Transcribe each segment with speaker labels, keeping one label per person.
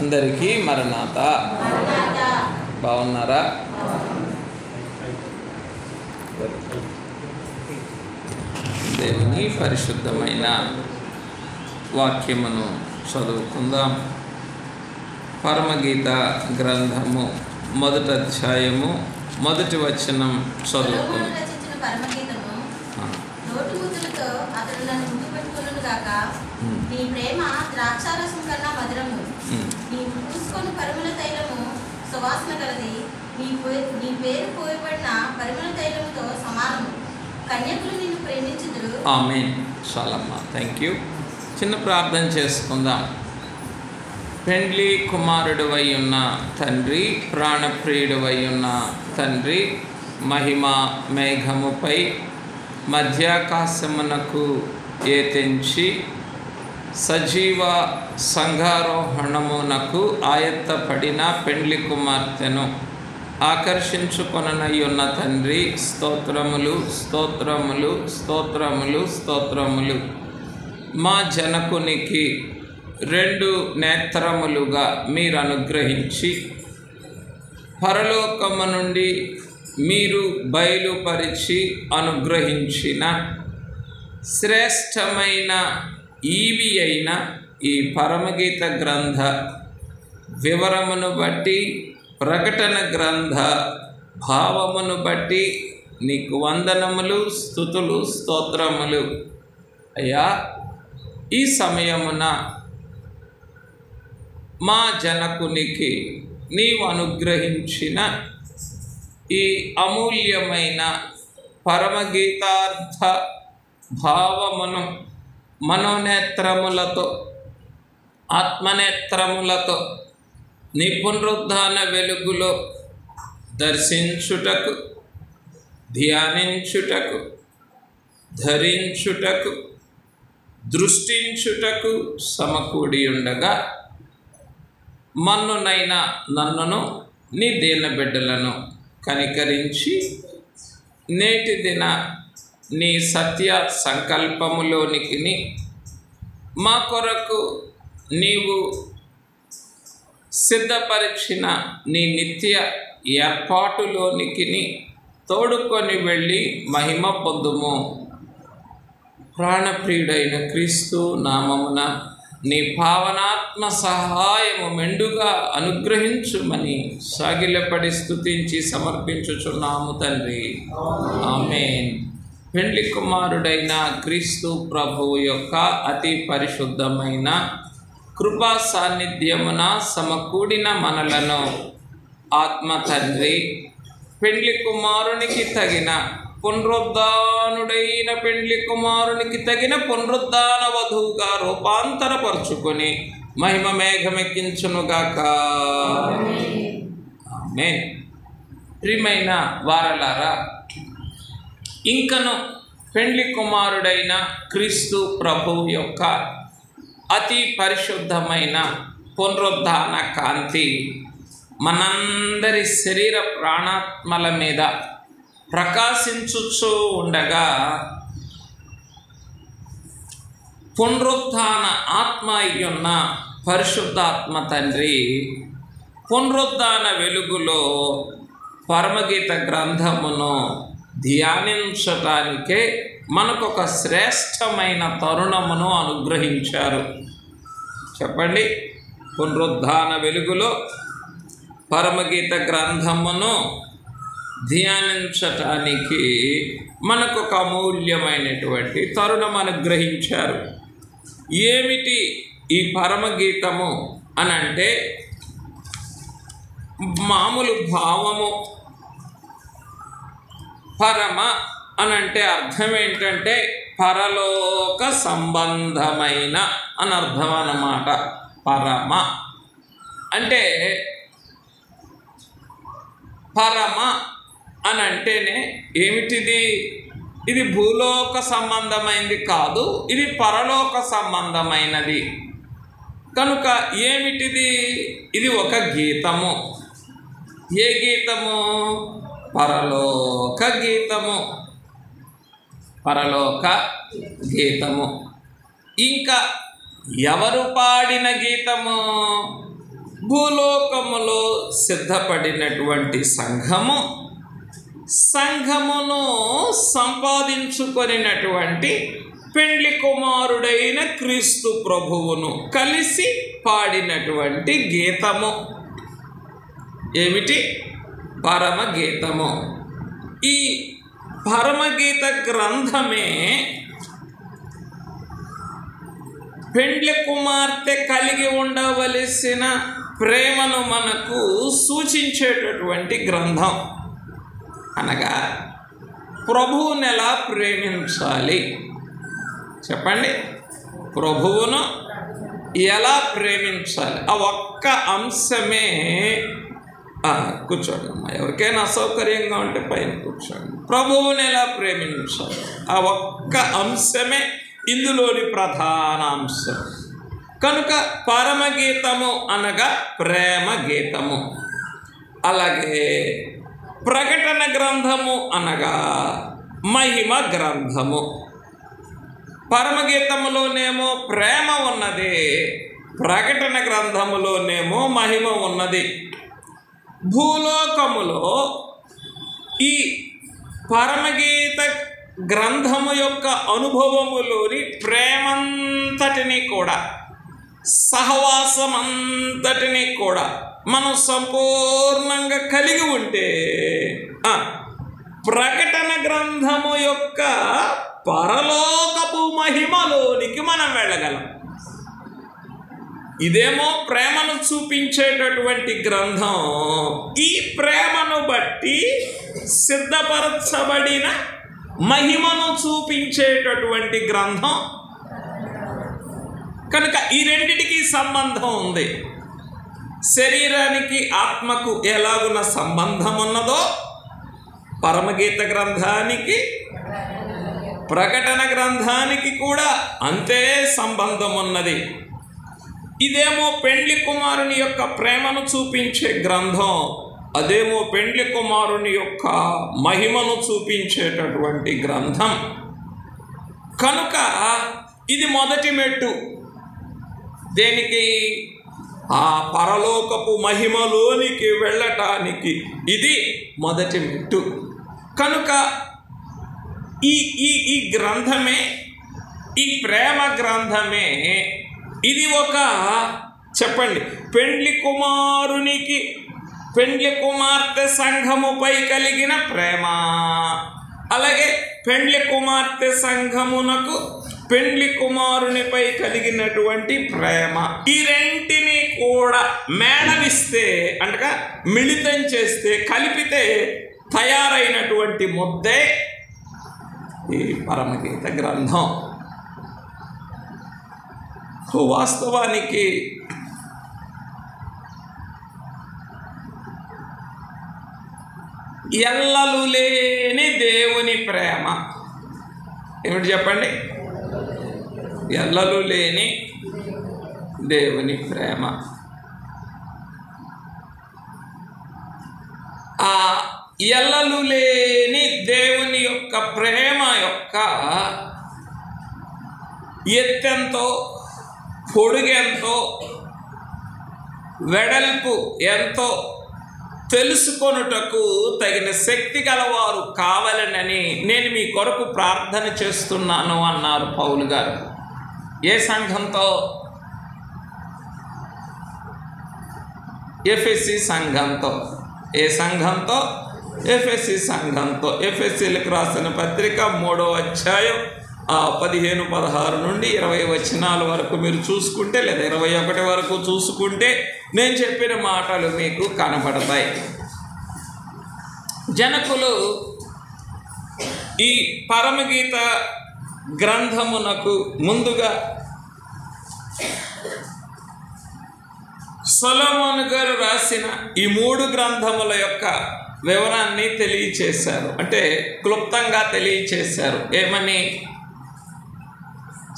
Speaker 1: అందరికీ మరణాత. బాగున్నారా? దేవుని పరిశుద్ధమైన వాక్యమును చదువుకుందాం. పరమగీత గ్రంథము 1వ అధ్యాయము 1వ వచనం చదువుకుందాం.
Speaker 2: నీ ప్రేమ ద్రాక్షారసం కన్నా మధురము, నీవు పూసుకొని పరిమళ తైలము సువాసన కలది. నీ పేరు పోయబడిన పరిమళ తైలముతో సమానము. కన్యకులు నిన్ను ప్రేమించుదురు.
Speaker 1: ఆమేన్. చాలమ్మా, థ్యాంక్ యూ. చిన్న ప్రార్థన చేసుకుందాం. పెండ్లి కుమారుడువై ఉన్న తండ్రి, ప్రాణప్రియుడువై ఉన్న తండ్రి, మహిమ మేఘముపై మధ్యాకాశమునకు ఏతెంచి సజీవ సంఘారోహణమునకు ఆయత్తపడిన పెండ్లి కుమార్తెను ఆకర్షించుకొననయ్యున్న తండ్రి, స్తోత్రములు స్తోత్రములు స్తోత్రములు స్తోత్రములు. మా జనకునికి 2 నేత్రములుగా మీరు అనుగ్రహించి పరలోకము నుండి మీరు బయలుపరిచి అనుగ్రహించిన శ్రేష్టమైన ఈవి అయిన ఈ పరమగీత గ్రంథ వివరమును బట్టి, ప్రకటన గ్రంథ భావమును బట్టి నీకు వందనములు, స్తుతులు, స్తోత్రములు. అయ్యా, ఈ సమయమున మా జనకునికి నీవు అనుగ్రహించిన ఈ అమూల్యమైన పరమగీతార్థ భావమును మనోనేత్రములతో, ఆత్మనేత్రములతో నీ పునరుద్ధాన వెలుగులో దర్శించుటకు, ధ్యానించుటకు, ధరించుటకు, దృష్టించుటకు సమకూడి ఉండగా మన్నునైనా నన్నును నీ దీన బిడ్డలను కనికరించి నేటి దిన నీ సత్య సంకల్పములోనికి మా కొరకు నీవు సిద్ధపరిచిన నీ నిత్య ఏర్పాటులోనికి తోడుకొని వెళ్ళి మహిమ పొందుము. ప్రాణప్రియుడైన క్రీస్తు నామమున నీ పావనాత్మ సహాయము మెండుగా అనుగ్రహించుమని సాగిలపడి స్తుతించి సమర్పించుచున్నాము తండ్రి. ఆమేన్. పెండ్లి కుమారుడైన క్రీస్తు ప్రభువు యొక్క అతి పరిశుద్ధమైన కృపా సాన్నిధ్యమున సమకూడిన మనలను ఆత్మ తండ్రి పెండ్లి కుమారునికి తగిన పునరుద్ధానుడైన పెండ్లి కుమారునికి తగిన పునరుద్ధాన వధువుగా రూపాంతరపరుచుకొని మహిమ మేఘమెక్కించునుగాక. ఆమేన్. ప్రియమైన వారలారా, ఇంకను పెండ్లి కుమారుడైన క్రీస్తు ప్రభువు యొక్క అతి పరిశుద్ధమైన పునరుద్ధాన కాంతి మనందరి శరీర ప్రాణాత్మల మీద ప్రకాశించుచూ ఉండగా పునరుద్ధాన ఆత్మ అయ్యున్న పరిశుద్ధాత్మ తండ్రి పునరుద్ధాన వెలుగులో పరమగీత గ్రంథమును ధ్యానించటానికే మనకొక శ్రేష్టమైన తరుణమును అనుగ్రహించారు. చెప్పండి. పునరుద్ధాన వెలుగులో పరమగీత గ్రంథమును ధ్యానించటానికి మనకొక అమూల్యమైనటువంటి తరుణం అనుగ్రహించారు. ఏమిటి ఈ పరమగీతము అనంటే, మామూలు భావము. పరమ అనంటే అర్థం ఏంటంటే పరలోక సంబంధమైన అని అర్థం అన్నమాట. పరమ అంటే పరమ అని అంటేనే ఏమిటిది? ఇది భూలోక సంబంధమైనది కాదు, ఇది పరలోక సంబంధమైనది. కనుక ఏమిటిది? ఇది ఒక గీతము. ఏ గీతము? పరలోక గీతము. పరలోక గీతము. ఇంకా ఎవరు పాడిన గీతము? భూలోకములో సిద్ధపడినటువంటి సంఘమును సంపాదించుకొనినటువంటి పెండ్లి కుమారుడైన క్రీస్తు ప్రభువును కలిసి పాడినటువంటి గీతము ఏమిటి? పరమగీతము. ఈ పరమగీత గ్రంథమే పెండ్లి కుమార్తె కలిగి ఉండవలసిన ప్రేమను మనకు సూచించేటటువంటి గ్రంథం. అనగా ప్రభువుని ఎలా ప్రేమించాలి చెప్పండి? ప్రభువును ఎలా ప్రేమించాలి? ఆ ఒక్క అంశమే. కూర్చోండి అమ్మా, ఎవరికైనా అసౌకర్యంగా ఉంటే పైన కూర్చోండి. ప్రభువుని ఎలా ప్రేమించాలి, ఆ ఒక్క అంశమే ఇందులోని ప్రధాన అంశం. కనుక పరమగీతము అనగా ప్రేమ గీతము. అలాగే ప్రకటన గ్రంథము అనగా మహిమ గ్రంథము. పరమగీతములోనేమో ప్రేమ ఉన్నది, ప్రకటన గ్రంథములోనేమో మహిమ ఉన్నది. భూలోకములో ఈ పరమగీత గ్రంథము యొక్క అనుభవములోని ప్రేమంతటిని కూడా, సహవాసమంతటిని కూడా మనం సంపూర్ణంగా కలిగి ఉంటే ప్రకటన గ్రంథము యొక్క పరలోకపు మహిమలోనికి మనం వెళ్ళగలం. ఇదేమో ప్రేమను చూపించేటటువంటి గ్రంథం. ఈ ప్రేమను బట్టి సిద్ధపరచబడిన మహిమను చూపించేటటువంటి గ్రంథం. కనుక ఈ రెండిటికి సంబంధం ఉంది. శరీరానికి ఆత్మకు ఎలాగున్న సంబంధం ఉన్నదో పరమగీత గ్రంథానికి ప్రకటన గ్రంథానికి కూడా అంతే సంబంధం ఉన్నది. ఇదేమో పెండ్లి కుమారుని యొక్క ప్రేమను చూపించే గ్రంథం, అదేమో పెండ్లి కుమారుని యొక్క మహిమను చూపించేటటువంటి గ్రంథం. కనుక ఇది మొదటి మెట్టు. దేనికి? ఆ పరలోకపు మహిమలోనికి వెళ్ళటానికి ఇది మొదటి మెట్టు. కనుక ఈ గ్రంథమే, ఈ ప్రేమ గ్రంథమే, ఇది ఒక చెప్పండి పెండ్లి కుమార్తె సంఘముపై కలిగిన ప్రేమ, అలాగే పెండ్లి కుమార్తె సంఘమునకు పెండ్లి కుమారునిపై కలిగినటువంటి ప్రేమ. ఈ రెంటిని కూడా మేళవిస్తే అంటే మిళితం చేస్తే, కలిపితే తయారైనటువంటి ముద్దే ఈ పరమగీత గ్రంథం. వాస్తవానికి ఎల్లలు లేని దేవుని ప్రేమ ఏమిటి చెప్పండి? ఎల్లలు లేని దేవుని ప్రేమ. ఆ ఎల్లలు లేని దేవుని యొక్క ప్రేమ యొక్క ఎత్తెంతో, పొడుగెంతో, వెడల్పు ఎంతో తెలుసుకొనుటకు తగిన శక్తి గలవారు కావాలనని నేను మీ కొరకు ప్రార్థన చేస్తున్నాను అన్నారు పౌలు గారు. ఏ సంఘంతో? ఎఫెసీ సంఘంతో. ఏ సంఘంతో? ఎఫెసీ సంఘంతో. ఎఫెసీలకు రాసిన పత్రిక 3వ అధ్యాయం 15, 16 నుండి 20 వచనాల వరకు మీరు చూసుకుంటే, లేదా 21 వరకు చూసుకుంటే నేను చెప్పిన మాటలు మీకు కనపడతాయి. జనకులు ఈ పరమగీత గ్రంథమునకు ముందుగా సొలొమోను గారు రాసిన ఈ 3 గ్రంథముల యొక్క వివరాన్ని తెలియచేశారు. అంటే క్లుప్తంగా తెలియచేశారు. ఏమని?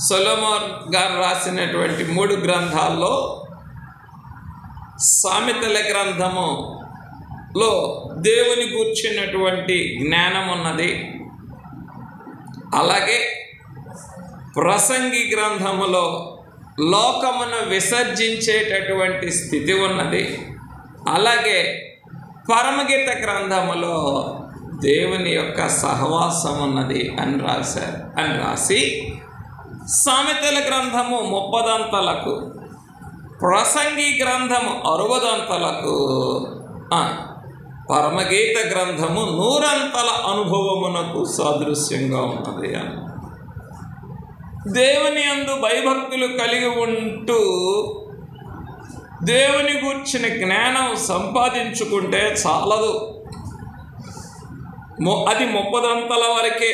Speaker 1: సొలొమోన్ గారు రాసినటువంటి 3 గ్రంథాల్లో సామెతల గ్రంథములో దేవుని గూర్చినటువంటి జ్ఞానం ఉన్నది. అలాగే ప్రసంగి గ్రంథములో లోకమును విసర్జించేటటువంటి స్థితి ఉన్నది. అలాగే పరమగీత గ్రంథములో దేవుని యొక్క సహవాసం ఉన్నది అని రాశారు. అని రాసి సామెతల గ్రంథము 30 ప్రసంగి గ్రంథము 60 పరమగీత గ్రంథము 100 అనుభవమునకు సాదృశ్యంగా ఉన్నది అని. దేవుని యందు భయభక్తులు కలిగి ఉంటూ దేవుని గూర్చిన జ్ఞానం సంపాదించుకుంటే చాలదు, అది 30 వరకే.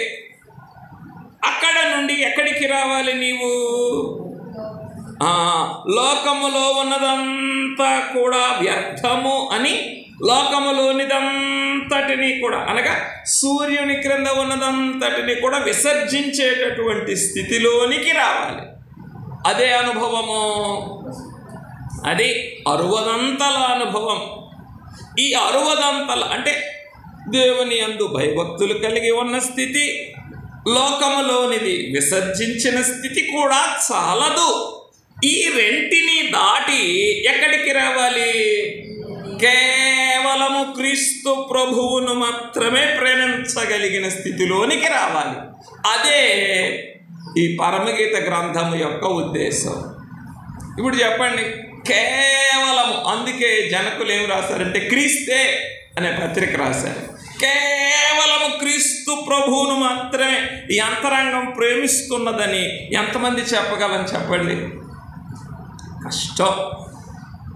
Speaker 1: అక్కడ నుండి ఎక్కడికి రావాలి నీవు? లోకములో ఉన్నదంతా కూడా వ్యర్థము అని, లోకములోనిదంతటిని కూడా అనగా సూర్యుని క్రింద ఉన్నదంతటిని కూడా విసర్జించేటటువంటి స్థితిలోనికి రావాలి. అదే అనుభవము, అది 60 అనుభవం. ఈ 60 అంటే దేవుని యందు భయభక్తులు కలిగి ఉన్న స్థితి, లోకములోనిది విసర్జించిన స్థితి కూడా చాలదు. ఈ రెంటిని దాటి ఎక్కడికి రావాలి? కేవలము క్రీస్తు ప్రభువును మాత్రమే ప్రేమించగలిగిన స్థితిలోనికి రావాలి. అదే ఈ పరమగీత గ్రంథము యొక్క ఉద్దేశం. ఇప్పుడు చెప్పండి, కేవలము, అందుకే జనకులు ఏం రాశారంటే క్రీస్తే అనే పత్రిక రాశారు. కేవలము క్రీస్తు ప్రభువును మాత్రమే ఈ అంతరంగం ప్రేమిస్తున్నదని ఎంతమంది చెప్పగలని చెప్పండి? కష్టం.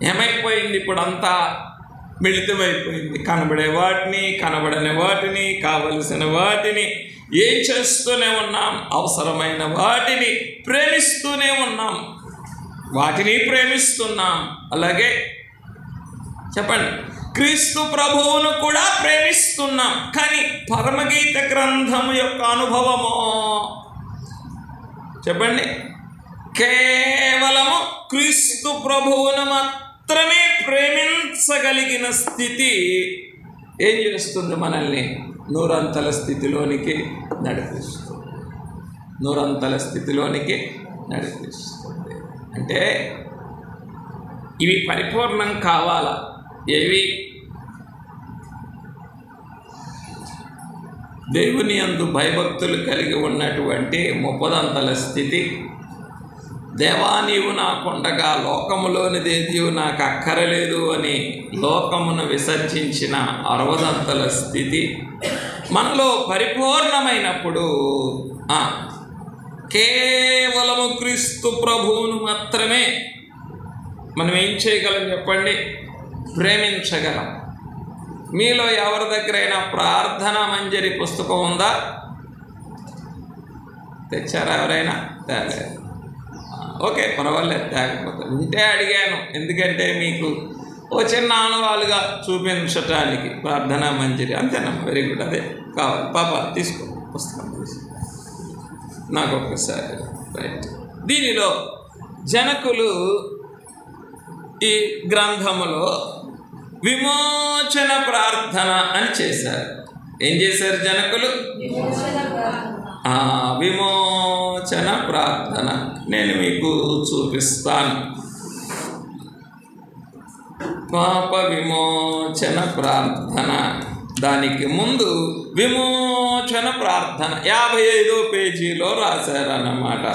Speaker 1: ఏమైపోయింది? ఇప్పుడు అంతా మిళితమైపోయింది. కనబడే వాటిని, కనబడని వాటిని, కావలసిన వాటిని ఏం చేస్తూనే ఉన్నాం? అవసరమైన వాటిని ప్రేమిస్తూనే ఉన్నాం, వాటిని ప్రేమిస్తున్నాం. అలాగే చెప్పండి, క్రీస్తు ప్రభువును కూడా ప్రేమిస్తున్నాం. కానీ పరమగీత గ్రంథము యొక్క అనుభవము చెప్పండి, కేవలము క్రీస్తు ప్రభువును మాత్రమే ప్రేమించగలిగిన స్థితి ఏం చేస్తుంది? మనల్ని 100 స్థితిలోనికి నడిపిస్తుంది. 100 స్థితిలోనికి నడిపిస్తుంది. అంటే ఇవి పరిపూర్ణం కావాలా? ఏవి? దేవుని యందు భయభక్తులు కలిగి ఉన్నటువంటి 30 స్థితి. దేవా, నీవు నాకుండగా లోకములోనిదేది నాకు అక్కరలేదు అని లోకమును విసర్జించిన 60 స్థితి మనలో పరిపూర్ణమైనప్పుడు కేవలము క్రీస్తు ప్రభువును మాత్రమే మనం ఏం చేయగలం చెప్పండి? ప్రేమించగలం. మీలో ఎవరి దగ్గరైనా ప్రార్థనా మంజరి పుస్తకం ఉందా? తెచ్చారా ఎవరైనా? తేలేదు. ఓకే, పర్వాలేదు, తేకపోతే. ఉంటే అడిగాను, ఎందుకంటే మీకు ఓ చిన్న ఆనవాలుగా చూపించటానికి ప్రార్థనా మంజరి. అంతేనా? వెరీ గుడ్, అదే కావాలి. పాప తీసుకో, పుస్తకం తీసుకో నాకు ఒక్కసారి. రైట్. దీనిలో జనకులు ఈ గ్రంథములో విమోచన ప్రార్థన అని చేశారు. ఏం చేశారు జనకులు? విమోచన ప్రార్థన నేను మీకు చూపిస్తాను. పాప విమోచన ప్రార్థన. దానికి ముందు విమోచన ప్రార్థన 55వ పేజీలో రాశారన్నమాట.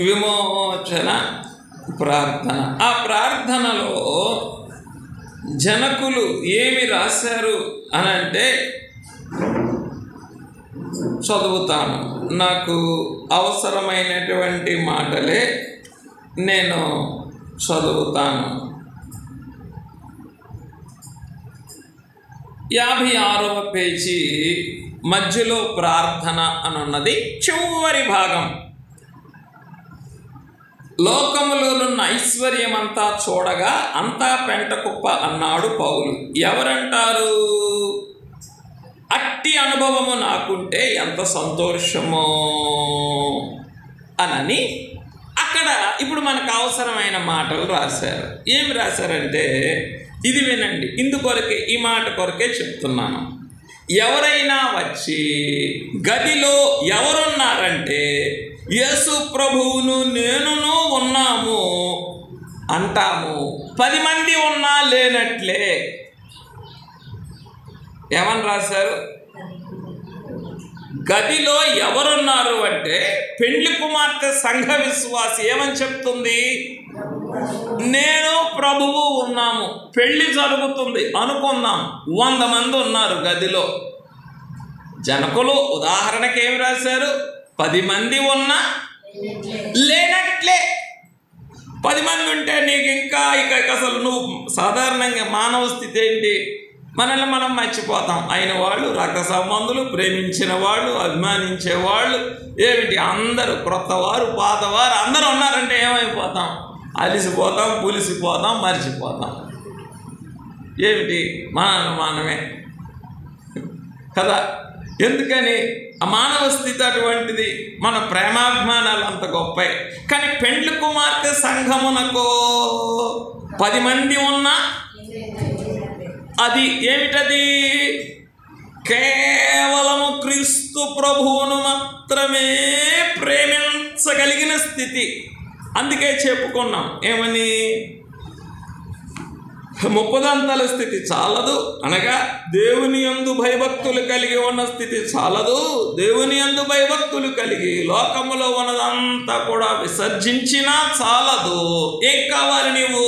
Speaker 1: విమోచన ప్రార్థన. ఆ ప్రార్థనలో జనకులు ఏమి రాశారు అనంటే చదువుతాను. నాకు అవసరమైనటువంటి మాటలే నేను చదువుతాను. 56వ పేజీ మధ్యలో ప్రార్థన అని ఉన్నది. చివరి భాగం, లోకములోనున్న ఐశ్వర్యమంతా చూడగా అంతా పెంట కుప్ప అన్నాడు పౌలు. ఎవరంటారు? అట్టి అనుభవము నాకుంటే ఎంత సంతోషమో అనని అక్కడ ఇప్పుడు మనకు అవసరమైన మాటలు రాశారు. ఏమి రాశారంటే ఇది వినండి, ఇందుకొరకే, ఈ మాట కొరకే చెప్తున్నాను. ఎవరైనా వచ్చి గదిలో ఎవరున్నారంటే యేసు ప్రభువును నేనును ఉన్నాము అంటాము, 10 మంది ఉన్నా లేనట్లే. ఏమని రాశారు? గదిలో ఎవరున్నారు అంటే పెండ్లి కుమార్తె సంఘ విశ్వాసి ఏమని చెప్తుంది? నేను ప్రభువు ఉన్నాము. పెళ్లి జరుగుతుంది అనుకుందాం, 100 మంది ఉన్నారు గదిలో. జనకులు ఉదాహరణకి ఏమి రాశారు? 10 మంది ఉన్నా లేనట్లే. 10 మంది ఉంటే నీకు ఇంకా ఇక అసలు నువ్వు సాధారణంగా మానవ స్థితి ఏంటి? మనల్ని మనం మర్చిపోతాం. అయిన వాళ్ళు, రక్త సంబంధులు, ప్రేమించిన వాళ్ళు, అభిమానించే వాళ్ళు, ఏమిటి అందరూ క్రొత్తవారు, పాతవారు అందరూ ఉన్నారంటే ఏమైపోతాం? అలిసిపోతాం, పులిసిపోతాం, మర్చిపోతాం. ఏమిటి? మనమే కదా. ఎందుకని? ఆ మానవ స్థితి అటువంటిది. మన ప్రేమాభిమానాలు అంత గొప్పవి. కానీ పెండ్లి కుమార్తె సంఘమునకు 10 మంది ఉన్నా అది ఏమిటది? కేవలము క్రీస్తు ప్రభువును మాత్రమే ప్రేమించగలిగిన స్థితి. అందుకే చెప్పుకున్నాం ఏమని? 30 స్థితి చాలదు, అనగా దేవుని యందు భయభక్తులు కలిగి ఉన్న స్థితి చాలదు. దేవుని యందు భయభక్తులు కలిగి లోకములో ఉన్నదంతా కూడా విసర్జించినా చాలదు. ఏం కావాలి నీవు?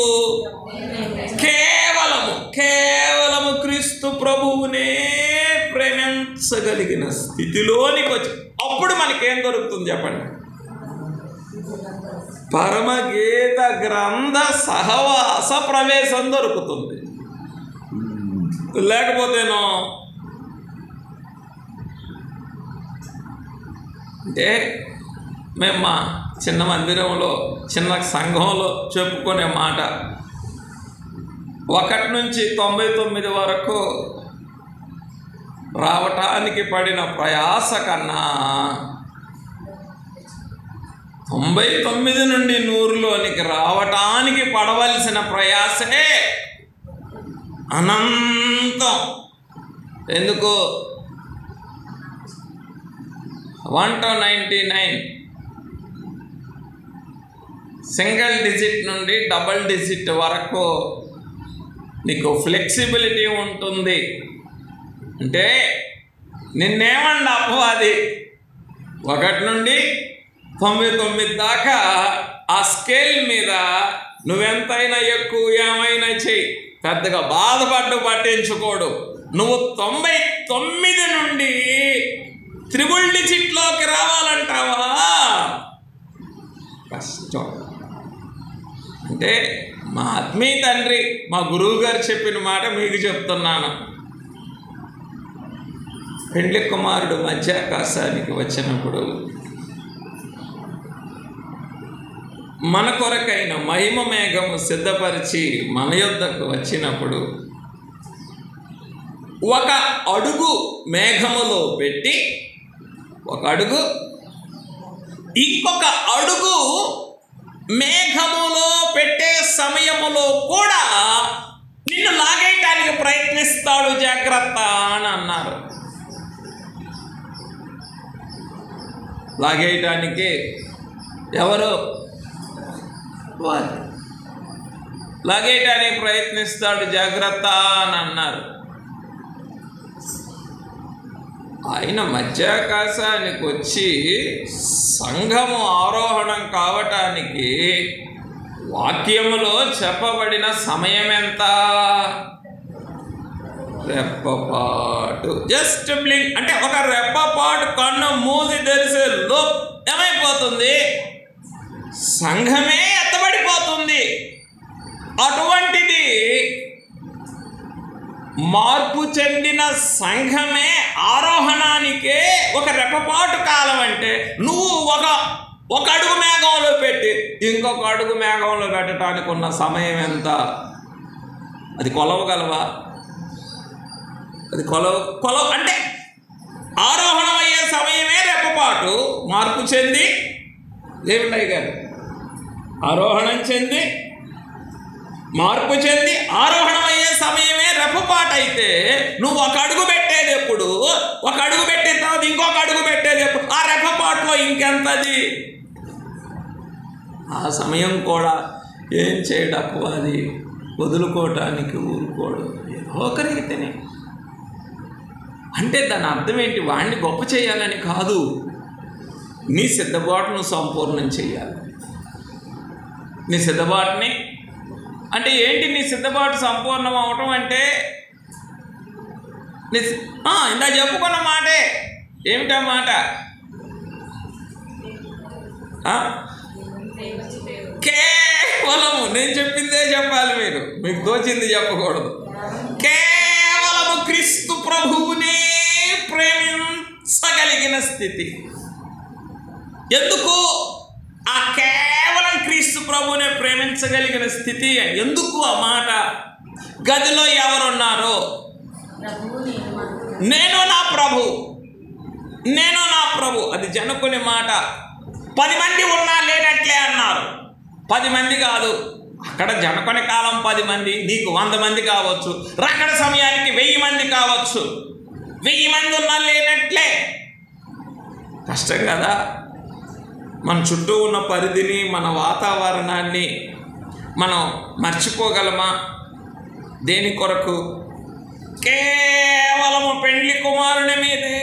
Speaker 1: కేవలము క్రీస్తు ప్రభువునే ప్రేమించగలిగిన స్థితిలోనికి వచ్చి అప్పుడు మనకేం దొరుకుతుంది చెప్పండి? పరమగీత గ్రంథ సహవాస ప్రవేశం దొరుకుతుంది. లేకపోతేనో అంటే మేము మా చిన్న మందిరంలో, చిన్న సంఘంలో చెప్పుకునే మాట, 1 నుంచి 99 వరకు రావటానికి పడిన ప్రయాస కన్నా 99 నుండి 100లోనికి రావటానికి పడవలసిన ప్రయాసే అనంతం. ఎందుకు? 1 to 99 సింగిల్ డిజిట్ నుండి డబుల్ డిజిట్ వరకు నీకు ఫ్లెక్సిబిలిటీ ఉంటుంది. అంటే నిన్నేమండి అపవాది 1 నుండి 99 దాకా ఆ స్కేల్ మీద నువ్వెంతైనా ఎక్కువ ఏమైనా చెయ్యి, పెద్దగా పట్టించుకోడు. నువ్వు 99 నుండి త్రిబుల్ డిజిట్లోకి రావాలంటావా? కష్టం. అంటే మా ఆత్మీయ తండ్రి, మా గురువు గారు చెప్పిన మాట మీకు చెప్తున్నాను. పెండ్లి కుమారుడు మధ్యాకాశానికి వచ్చినప్పుడు మన కొరకైన మహిమ మేఘము సిద్ధపరిచి మన యొద్దకు వచ్చినప్పుడు 1 అడుగు మేఘములో పెట్టి 1 అడుగు, ఇంకొక అడుగు మేఘములో పెట్టే సమయములో కూడా నిన్ను లాగేయటానికి ప్రయత్నిస్తాడు, జాగ్రత్త అని అన్నారు. లాగేయటానికి ఎవరు? లాగేయటానికి ప్రయత్నిస్తాడు, జాగ్రత్త అని అన్నారు. ఆయన మధ్యాకాశానికి వచ్చి సంఘము ఆరోహణం కావటానికి వాక్యములో చెప్పబడిన సమయం ఎంత? రెప్పపాటు. Just blink. అంటే ఒక రెప్పపాటు కన్ను మూసి తెరిసే లోపు ఏమైపోతుంది? సంఘమే ఎత్తబడిపోతుంది. అటువంటిది మార్పు చెందిన సంఘమే ఆరోహణానికే 1 రెప్పపాటు కాలం. అంటే నువ్వు ఒక అడుగు మేఘంలో పెట్టి ఇంకొక అడుగు మేఘంలో పెట్టడానికి ఉన్న సమయం ఎంత? అది కొలవగలవా? అది కొలవ అంటే ఆరోహణం అయ్యే సమయమే రెప్పపాటు. మార్పు చెంది దేవుడయ్య గారు ఆరోహణం చెంది మార్పు చెంది ఆరోహణం అయ్యే సమయమే రెప్పపాటు అయితే నువ్వు ఒక అడుగు పెట్టేది ఎప్పుడు, ఒక అడుగు పెట్టిన తర్వాత ఇంకొక అడుగు పెట్టేది ఎప్పుడు, ఆ రెప్పపాటులో ఇంకెంతది? ఆ సమయం కూడా ఏం చేయడకు అది వదులుకోవటానికి ఊరుకోడు, ఏదో ఒక రీతిని. అంటే దాని అర్థం ఏంటి? వాడిని గొప్ప చేయాలని కాదు, నీ సిద్ధపాటును సంపూర్ణం చేయాలి. నీ సిద్ధపాటుని అంటే ఏంటి? నీ సిద్ధపాటు సంపూర్ణం అవటం అంటే ఇందా చెప్పుకున్న మాటే ఏమిటా మాట? కేవలము, నేను చెప్పిందే చెప్పాలి, మీకు తోచింది చెప్పకూడదు. కేవలము క్రీస్తు ప్రభువునే ప్రేమించగలిగిన స్థితి. ఎందుకు ఆ కేవలం క్రీస్తు ప్రభువునే ప్రేమించగలిగిన స్థితి? ఎందుకు ఆ మాట? గదిలో ఎవరున్నారో నేను నా ప్రభు, నేను నా ప్రభు, అది జనకుని మాట. 10 మంది ఉన్నా లేనట్లే అన్నారు. 10 మంది కాదు, అక్కడ జనకుని కాలం 10 మంది, నీకు 100 మంది కావచ్చు, రాకడ సమయానికి 1000 మంది కావచ్చు. 1000 మంది ఉన్నా లేనట్లే. కష్టం కదా. మన చుట్టూ ఉన్న పరిధిని, మన వాతావరణాన్ని మనం మర్చిపోగలమా? దేని కొరకు? కేవలము పెండ్లి కుమారుని మీదే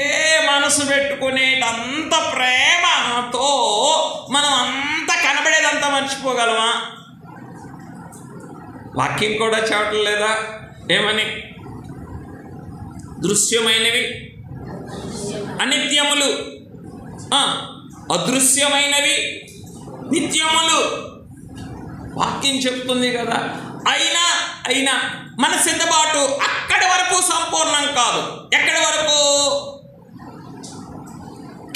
Speaker 1: మనసు పెట్టుకునేటంత ప్రేమతో మనం అంత కనబడేదంతా మర్చిపోగలమా? వాక్యం కూడా చెప్పట్లేదా? ఏమని? దృశ్యమైనవి అనిత్యములు, అదృశ్యమైనవి నిత్యములు. వాక్యం చెప్తుంది కదా. అయినా మన సిద్ధపాటు అక్కడి వరకు సంపూర్ణం కాదు. ఎక్కడి వరకు?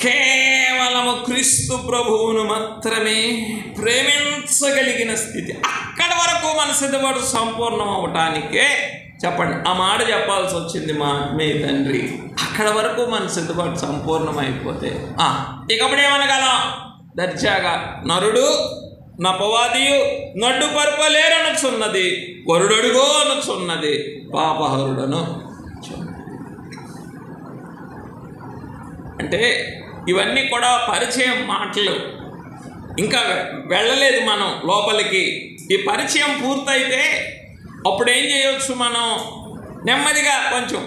Speaker 1: కేవలము క్రీస్తు ప్రభువును మాత్రమే ప్రేమించగలిగిన స్థితి. అక్కడి వరకు మన సిద్ధపాటు సంపూర్ణం అవటానికే చెప్పండి, ఆ మాట చెప్పాల్సి వచ్చింది మీ తండ్రి. అక్కడ వరకు మన సిద్ధపాటు సంపూర్ణమైపోతే ఇకప్పుడేమనగలం? దర్జాగా నరుడు నపవాదియు నడ్డు పరుపలేరనుచున్నది, వరుడడుగో అనుచున్నది, పాపహరుడను. అంటే ఇవన్నీ కూడా పరిచయం మాటలు. ఇంకా వెళ్ళలేదు మనం లోపలికి. ఈ పరిచయం పూర్తయితే అప్పుడు ఏం చేయవచ్చు? మనం నెమ్మదిగా కొంచెం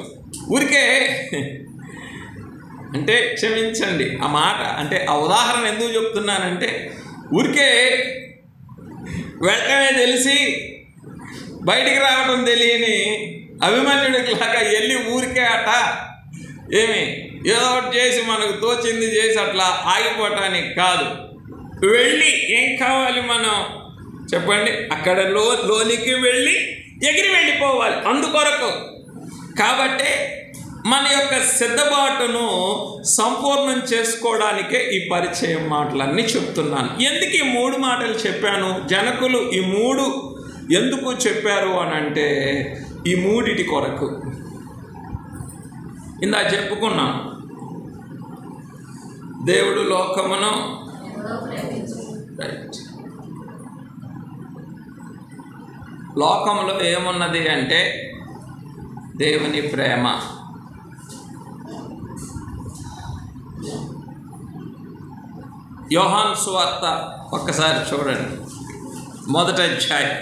Speaker 1: ఊరికే, అంటే క్షమించండి ఆ మాట, అంటే ఆ ఉదాహరణ ఎందుకు చెప్తున్నానంటే, ఊరికే వెళ్ళటమే తెలిసి బయటికి రావడం తెలియని అభిమన్యుడికి లాగా వెళ్ళి ఊరికే ఏమి ఏదో ఒకటి చేసి మనకు తోచింది చేసి అట్లా ఆగిపోవటానికి కాదు. వెళ్ళి ఏం కావాలి మనం చెప్పండి? అక్కడ లోనికి వెళ్ళి ఎగిరి వెళ్ళిపోవాలి అందుకొరకు. కాబట్టి మన యొక్క సిద్ధపాటును సంపూర్ణం చేసుకోవడానికే ఈ పరిచయం మాటలన్నీ చెప్తున్నాను. ఎందుకు ఈ 3 మాటలు చెప్పాను? జనకులు ఈ 3 ఎందుకు చెప్పారు అని అంటే, ఈ 3 కొరకు. ఇందా చెప్పుకున్నాం, దేవుడు లోకమును లోకములో ఏమున్నది అంటే దేవుని ప్రేమ. యోహాను సువార్త ఒక్కసారి చూడండి, 1వ అధ్యాయం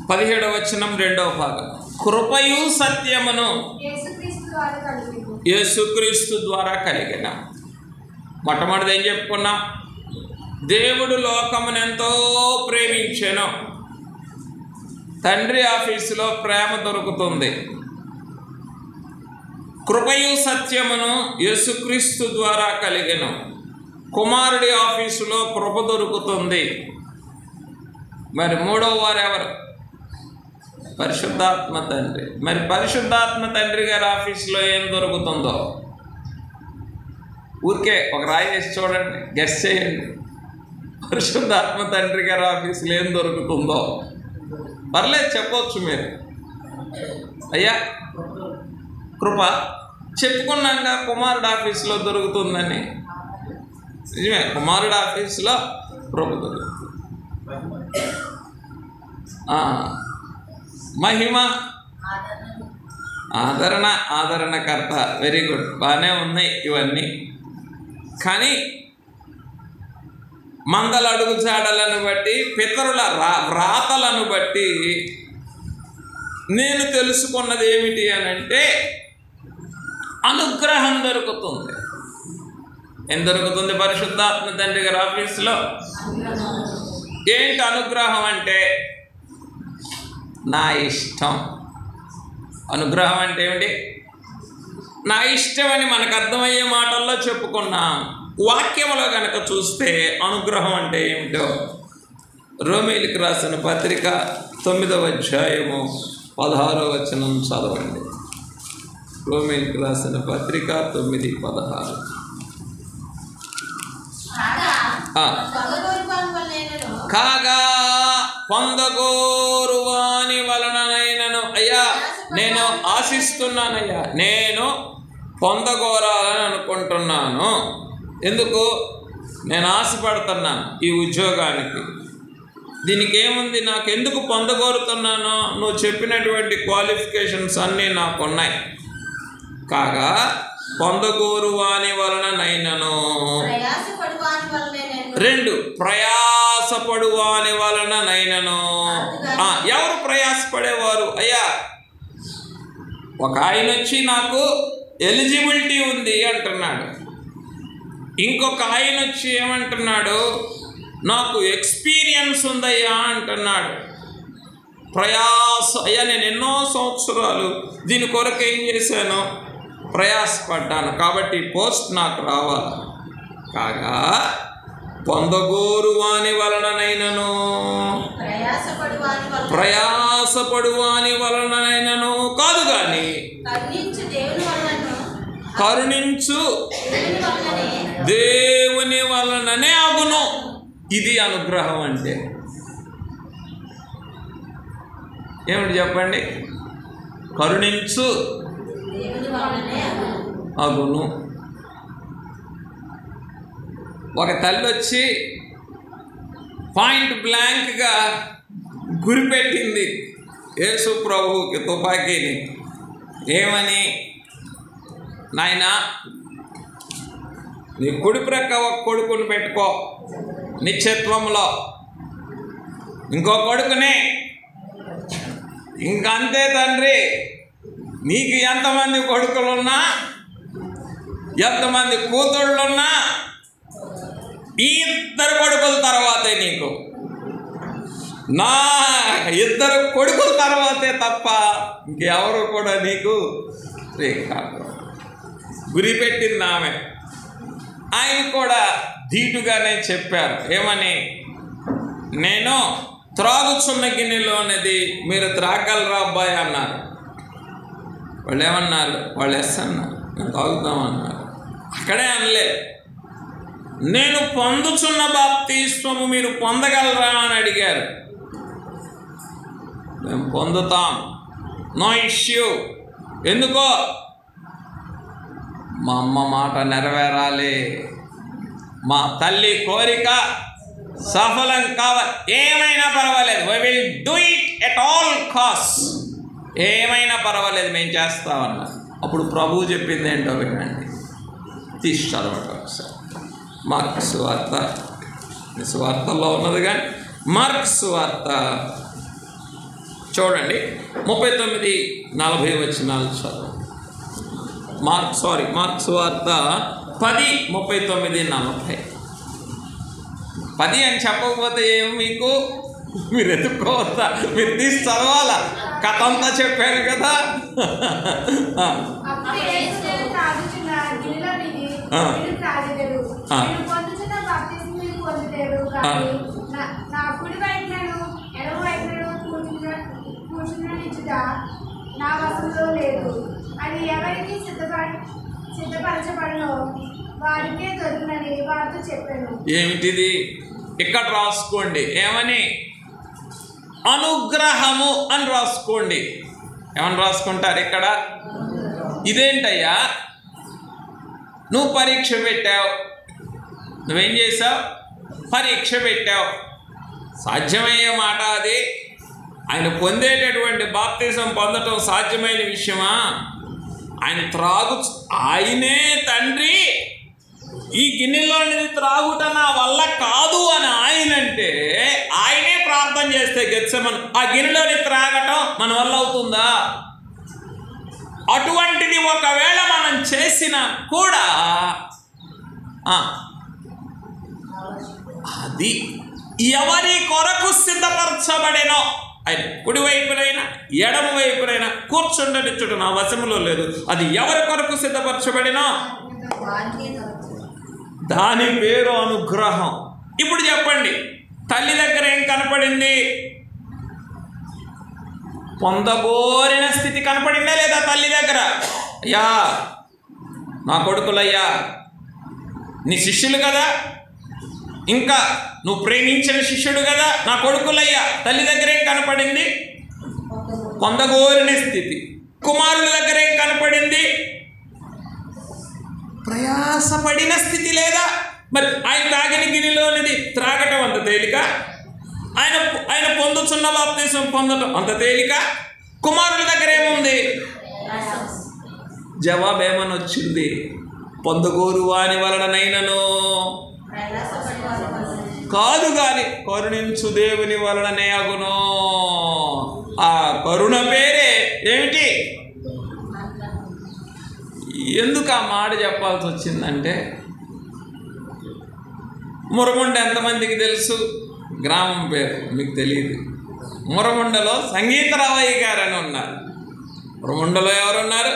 Speaker 1: 17వ వచనం 2వ భాగం. కృపయు సత్యమును యేసుక్రీస్తు ద్వారా కలిగిన. మొట్టమొదటి ఏం చెప్పుకున్నాం? దేవుడు లోకమును ఎంతో ప్రేమించెను. తండ్రి ఆఫీసులో ప్రేమ దొరుకుతుంది. కృపయు సత్యమును యేసుక్రీస్తు ద్వారా కలిగెను. కుమారుడి ఆఫీసులో కృప దొరుకుతుంది. మరి 3వ వారు ఎవరు? పరిశుద్ధాత్మ తండ్రి. మరి పరిశుద్ధాత్మ తండ్రి గారి ఆఫీసులో ఏం దొరుకుతుందో ఊరికే ఒక రాయి వేసి చూడండి, గెస్ చేయండి. పరిశుద్ధాత్మ తండ్రి గారి ఆఫీసులో ఏం దొరుకుతుందో పర్లేదు చెప్పవచ్చు మీరు. అయ్యా కృప చెప్పుకున్నాక కుమారుడు ఆఫీసులో దొరుకుతుందని. నిజమే, కుమారుడు ఆఫీసులో కృప దొరుకుతుంది. మహిమ, ఆదరణకర్త. వెరీ గుడ్, బాగానే ఉన్నాయి ఇవన్నీ. కానీ మందల అడుగుజాడలను బట్టి, పితరుల వ్రాతలను బట్టి నేను తెలుసుకున్నది ఏమిటి అని అంటే అనుగ్రహం దొరుకుతుంది. ఏం దొరుకుతుంది? పరిశుద్ధాత్మ తండ్రి గారి ఆఫీసులో. ఏంటి అనుగ్రహం అంటే? నా ఇష్టం. అనుగ్రహం అంటే ఏమిటి? నా ఇష్టం అని మనకు అర్థమయ్యే మాటల్లో చెప్పుకున్నాం. వాక్యంలో కనుక చూస్తే అనుగ్రహం అంటే ఏమిటో రోమీయులకు రాసిన పత్రిక 9వ అధ్యాయము 16వ వచనం చదవండి. రోమీయులకు రాసిన పత్రిక 9:16. కాగా పొందగోరు వాని వలననైనను, అయ్యా నేను ఆశిస్తున్నానయ్యా, నేను పొందగోరాలని అనుకుంటున్నాను. ఎందుకు? నేను ఆశపడుతున్నాను ఈ ఉద్యోగానికి. దీనికి ఏముంది? నాకు ఎందుకు పొందగోరుతున్నాను? నువ్వు చెప్పినటువంటి క్వాలిఫికేషన్స్ అన్నీ నాకున్నాయి. కాగా పొందగోరు వాని వలననైనను, 2 ప్రయాసపడు వాని వలననైనను. ఎవరు ప్రయాసపడేవారు? అయ్యా ఒక ఆయన వచ్చి నాకు ఎలిజిబిలిటీ ఉంది అంటున్నాడు. ఇంకొక ఆయన వచ్చి ఏమంటున్నాడు? నాకు ఎక్స్పీరియన్స్ ఉందయ్యా అంటున్నాడు. అయ్యా నేను ఎన్నో సంవత్సరాలు దీని కొరకు ఏం చేశాను? ప్రయాసపడ్డాను, కాబట్టి పోస్ట్ నాకు రావాలి. కాగా పొందగోరు వాని వలననైనను, ప్రయాసపడు వాని వలననైనను కాదు, కానీ కరుణించు దేవుని వలననే అగును. ఇది అనుగ్రహం అంటే ఏమిటి చెప్పండి? కరుణించు అగును. ఒక తల్లి వచ్చి పాయింట్ బ్లాంక్గా గురిపెట్టింది యేసు ప్రభువుకి తుపాకీని. ఏమని? నాయనా నీ కుడి ప్రక్క ఒక కొడుకుని పెట్టుకో నిత్యత్వంలో, ఇంకో కొడుకుని ఇంకంతే తండ్రి. నీకు ఎంతమంది కొడుకులున్నా, ఎంతమంది కూతుళ్ళున్నా, ఈ 2 కొడుకుల తర్వాతే నీకు, నా 2 కొడుకుల తర్వాతే తప్ప ఇంకెవరు కూడా నీకు కాదు. గురిపెట్టింది ఆమె. ఆయన కూడా ధీటుగానే చెప్పారు. ఏమని? నేను త్రాగుచున్న గిన్నెలోనేది మీరు త్రాగలరా అబ్బాయి అన్నారు. వాళ్ళు ఏమన్నారు? వాళ్ళు ఎస్ అన్నారు, నేను తాగుతామన్నారు. అక్కడే అనలే, నేను పొందుచున్న బాప్తిస్మము మీరు పొందగలరా అని అడిగారు. మేము పొందుతాం, నో ఇష్యూ. ఎందుకో? మా అమ్మ మాట నెరవేరాలి, మా తల్లి కోరిక సఫలం కావాలి, ఏమైనా పర్వాలేదు, we will do it at all cost. ఏమైనా పర్వాలేదు, మేము చేస్తామన్నా. అప్పుడు ప్రభువు చెప్పింది ఏంటో వినండి, తీసి చదవటం ఒకసారి. మార్క్స్ వార్త, వార్తల్లో ఉన్నది కానీ మార్క్స్ వార్త చూడండి, 39-40 వచనాలు చదవండి. మార్క్స్ వార్త 10:39-40. 10 అని చెప్పకపోతే ఏమి మీకు? మీరు ఎత్తుకోవద్దా? మీరు తీసి చదవాలా? కథ అంతా చెప్పాను కదా.
Speaker 3: నా వశంలో లేదు, అది ఎవరికి సిద్ధపరచబడినో వారికే దొరుకునని వారితో చెప్పాను.
Speaker 1: ఏమిటిది? ఇక్కడ రాసుకోండి. ఏమని? అనుగ్రహము అని రాసుకోండి. ఏమని రాసుకుంటారు ఇక్కడ? ఇదేంటయ్యా, నువ్వు పరీక్ష పెట్టావు, నువ్వేం చేసావు? పరీక్ష పెట్టావు. సాధ్యమయ్యే మాట అది? ఆయన పొందేటటువంటి బాప్తిజం పొందటం సాధ్యమైన విషయమా? ఆయనే తండ్రి, ఈ గిన్నెలోనిది త్రాగుట నా వల్ల కాదు అని ఆయనంటే, ఆయనే ప్రార్థన చేస్తే గెత్సెమని ఆ గిన్నెలోని త్రాగటం మన వల్ల అవుతుందా? అటువంటిది ఒకవేళ మనం చేసినా కూడా అది ఎవరి కొరకు సిద్ధపరచబడేనో, ఆయన కుడివైపునైనా ఎడమ వైపునైనా కూర్చుండనిచ్చుట నా వశములో లేదు. అది ఎవరి కొరకు సిద్ధపరచబడినో దాని పేరు అనుగ్రహం. ఇప్పుడు చెప్పండి, తల్లి దగ్గర ఏం కనపడింది? పొందబోరిన స్థితి కనపడిందా లేదా తల్లి దగ్గర? అయ్యా నా కొడుకులయ్యా, నీ శిష్యులు కదా, ఇంకా నువ్వు ప్రేమించిన శిష్యుడు కదా, నా కొడుకులయ్యా. తల్లి దగ్గర ఏం కనపడింది? పొందగోరిన స్థితి. కుమారుల దగ్గర ఏం కనపడింది? ప్రయాసపడిన స్థితి లేదా? మరి ఆయన తాగిన గిన్నెలోనిది త్రాగటం అంత తేలిక? ఆయన పొందుతున్న బాప్తిసం పొందటం అంత తేలిక? కుమారుల దగ్గర ఏముంది? జవాబు ఏమని వచ్చింది? పొందగోరు వాని వలననైనను కాదు గాని కరుణించు దేవుని వలననే అగును. ఆ కరుణ పేరే ఏమిటి? ఎందుకు ఆ మాట చెప్పాల్సి వచ్చిందంటే, మురముండ ఎంతమందికి తెలుసు? గ్రామం పేరు మీకు తెలియదు. మురముండలో సంగీతరావయ్య గారు అని ఉన్నారు. మురముండలో ఎవరున్నారు?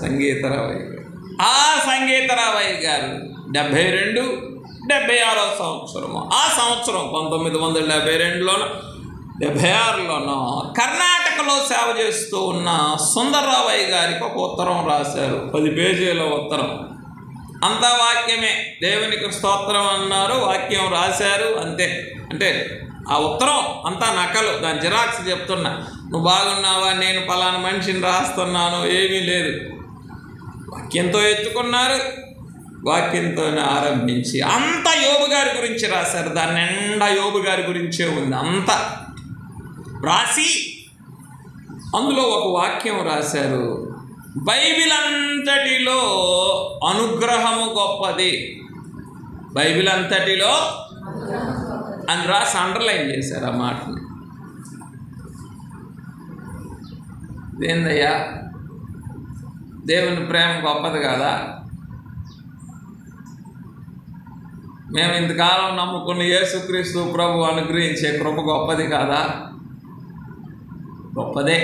Speaker 1: సంగీతరావయ్య గారు. ఆ సంగీతరావయ్య గారు 72-76 సంవత్సరము, ఆ సంవత్సరం 1972లోనో 76లోనో కర్ణాటకలో సేవ చేస్తూ ఉన్న సుందర్రావయ్య గారికి ఒక ఉత్తరం రాశారు. 10 పేజీల ఉత్తరం. అంతా వాక్యమే. దేవునికి స్తోత్రం అన్నారు, వాక్యం రాశారు, అంతే. అంటే ఆ ఉత్తరం అంతా నకలు, దాని జిరాక్స్ చెప్తున్నా. నువ్వు బాగున్నావా, నేను పలానా మనిషిని రాస్తున్నాను, ఏమీ లేదు. వాక్యంతో ఎత్తుకున్నారు, వాక్యంతోనే ఆరంభించి అంతా యోబు గారి గురించి రాశారు. దాని నిండా యోబు గారి గురించే ఉంది. అంతా రాసి అందులో ఒక వాక్యం రాశారు. బైబిల్ అంతటిలో అనుగ్రహము గొప్పది, బైబిల్ అంతటిలో అని రాసి అండర్లైన్ చేశారు ఆ మాటని. ఏందయ్యా, దేవుని ప్రేమ గొప్పది కాదా? మేము ఇంతకాలం నమ్ముకున్న యేసుక్రీస్తు ప్రభు అనుగ్రహించే కృప గొప్పది కాదా? గొప్పదే,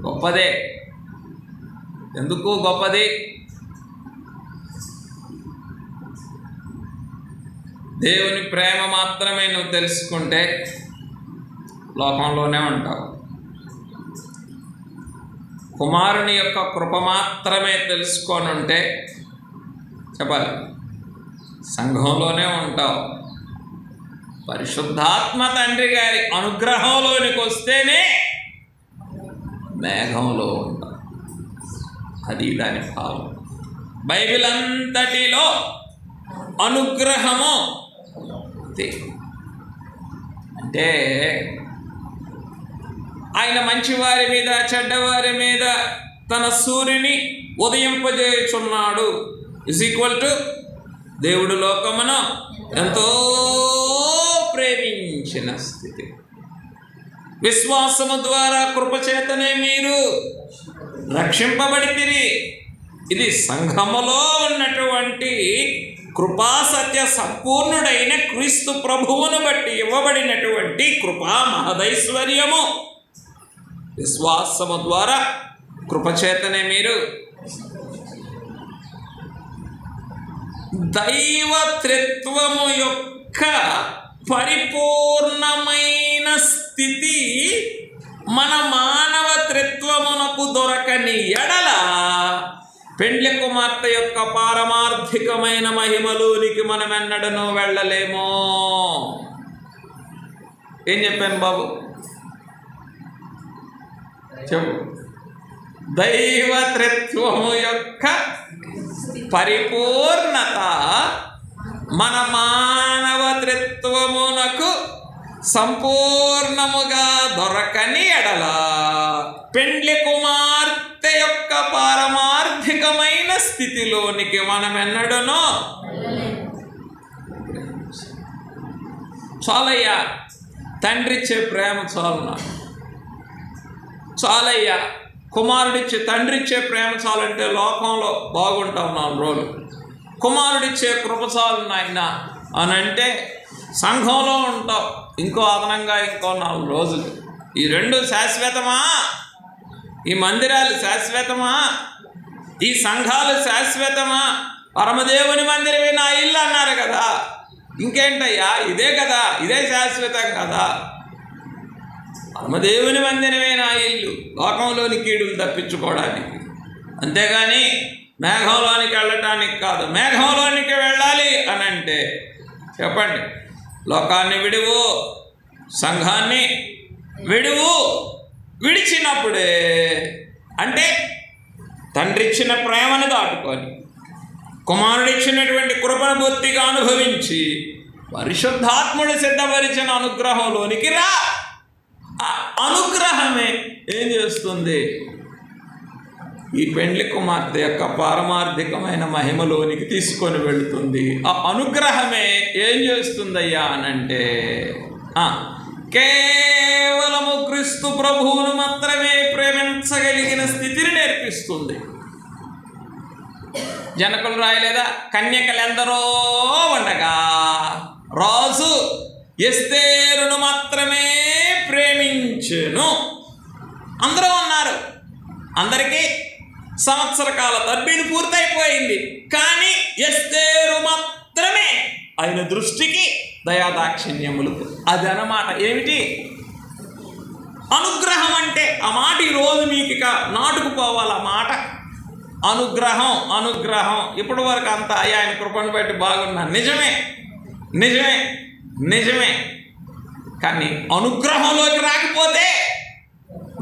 Speaker 1: గొప్పదే. ఎందుకు గొప్పది? దేవుని ప్రేమ మాత్రమే నువ్వు తెలుసుకుంటే లోకంలోనే ఉంటావు. కుమారుని యొక్క కృప మాత్రమే తెలుసుకొని ఉంటే చెప్పాలి సంఘంలోనే ఉంటావు. పరిశుద్ధాత్మ తండ్రి గారి అనుగ్రహంలోనికి వస్తేనే మేఘంలో ఉంటాం. అది దాని భావం. బైబిల్ అంతటిలో అనుగ్రహము అంటే ఆయన మంచివారి మీద చెడ్డవారి మీద తన సూర్యుని ఉదయింపజేయుచున్నాడు = దేవుడు లోకమును ఎంతో ప్రేమించిన స్థితి. విశ్వాసము ద్వారా కృపచేతనే మీరు రక్షింపబడితిరి. ఇది సంఘములో ఉన్నటువంటి కృపా సత్య సంపూర్ణుడైన క్రీస్తు ప్రభువును బట్టి ఇవ్వబడినటువంటి కృపా మహదైశ్వర్యము. విశ్వాసము ద్వారా కృపచేతనే మీరు దైవత్రిత్వము యొక్క పరిపూర్ణమైన స్థితి మన మానవ త్రిత్వమునకు దొరకని ఎడల పెండ్లి కుమార్తె యొక్క పారమార్థికమైన మహిమలోనికి మనం ఎన్నడనూ వెళ్ళలేమో. ఏం చెప్పాను బాబు? చెప్పు. దైవత్రిత్వము యొక్క పరిపూర్ణత మన మానవ త్రిత్వమునకు సంపూర్ణముగా దొరకని ఎడల పెండ్లి కుమార్తె యొక్క పారమార్థికమైన స్థితిలోనికి మనమెన్నడనో చాలయ్యా. తండ్రిచ్చే ప్రేమ చాలు నాకు, చాలయ్యా. కుమారుడిచ్చే తండ్రిచ్చే ప్రేమ చాలంటే లోకంలో బాగుంటాం 4 రోజులు. కుమారుడిచ్చే కృప చాలు నాయన అని అంటే సంఘంలో ఉంటాం ఇంకో అదనంగా ఇంకో 4 రోజులు. ఈ 2 శాశ్వతమా? ఈ మందిరాలు శాశ్వతమా? ఈ సంఘాలు శాశ్వతమా? పరమదేవుని మందిరమే నా ఇల్లు అన్నారు కదా, ఇంకేంటయ్యా? ఇదే కదా, ఇదే శాశ్వతం కదా. పరమదేవుని మందిరమే నా ఇల్లు, లోకంలోని కీడులు తప్పించుకోవడానికి, అంతేగాని మేఘంలోనికి వెళ్ళటానికి కాదు. మేఘంలోనికి వెళ్ళాలి అని అంటే చెప్పండి, లోకాన్ని విడువు, సంఘాన్ని విడువు. విడిచినప్పుడే అంటే తండ్రిచ్చిన ప్రేమను దాటుకొని కుమారుడిచ్చినటువంటి కృపను బొత్తిగా అనుభవించి పరిశుద్ధాత్ముడు సిద్ధపరిచిన అనుగ్రహంలోనికి రా. ఆ అనుగ్రహమే ఏం చేస్తుంది? ఈ పెండ్లి కుమార్తె యొక్క పారమార్థికమైన మహిమలోనికి తీసుకొని వెళుతుంది. ఆ అనుగ్రహమే ఏం చేస్తుందయ్యా అనంటే కేవలము క్రీస్తు ప్రభువును మాత్రమే ప్రేమించగలిగిన స్థితిని నేర్పిస్తుంది. జనకులు రాయలేదా? కన్యకలెందరో ఉండగా రాజు ఎస్తేరును మాత్రమే ప్రేమించెను. అందరూ ఉన్నారు, అందరికీ సంవత్సర కాల తర్బీదు పూర్తయిపోయింది. కానీ ఎస్తేరు మాత్రమే ఆయన దృష్టికి దయాదాక్షిణ్యములు. అది అన్నమాట. ఏమిటి అనుగ్రహం అంటే? ఆ మాట ఈరోజు మీకు ఇక నాటుకుపోవాలి. ఆ మాట అనుగ్రహం. అనుగ్రహం ఇప్పటి వరకు అంతా ఆయన కృపను బట్టి బాగున్నాను, నిజమే నిజమే నిజమే. కానీ అనుగ్రహంలోకి రాకపోతే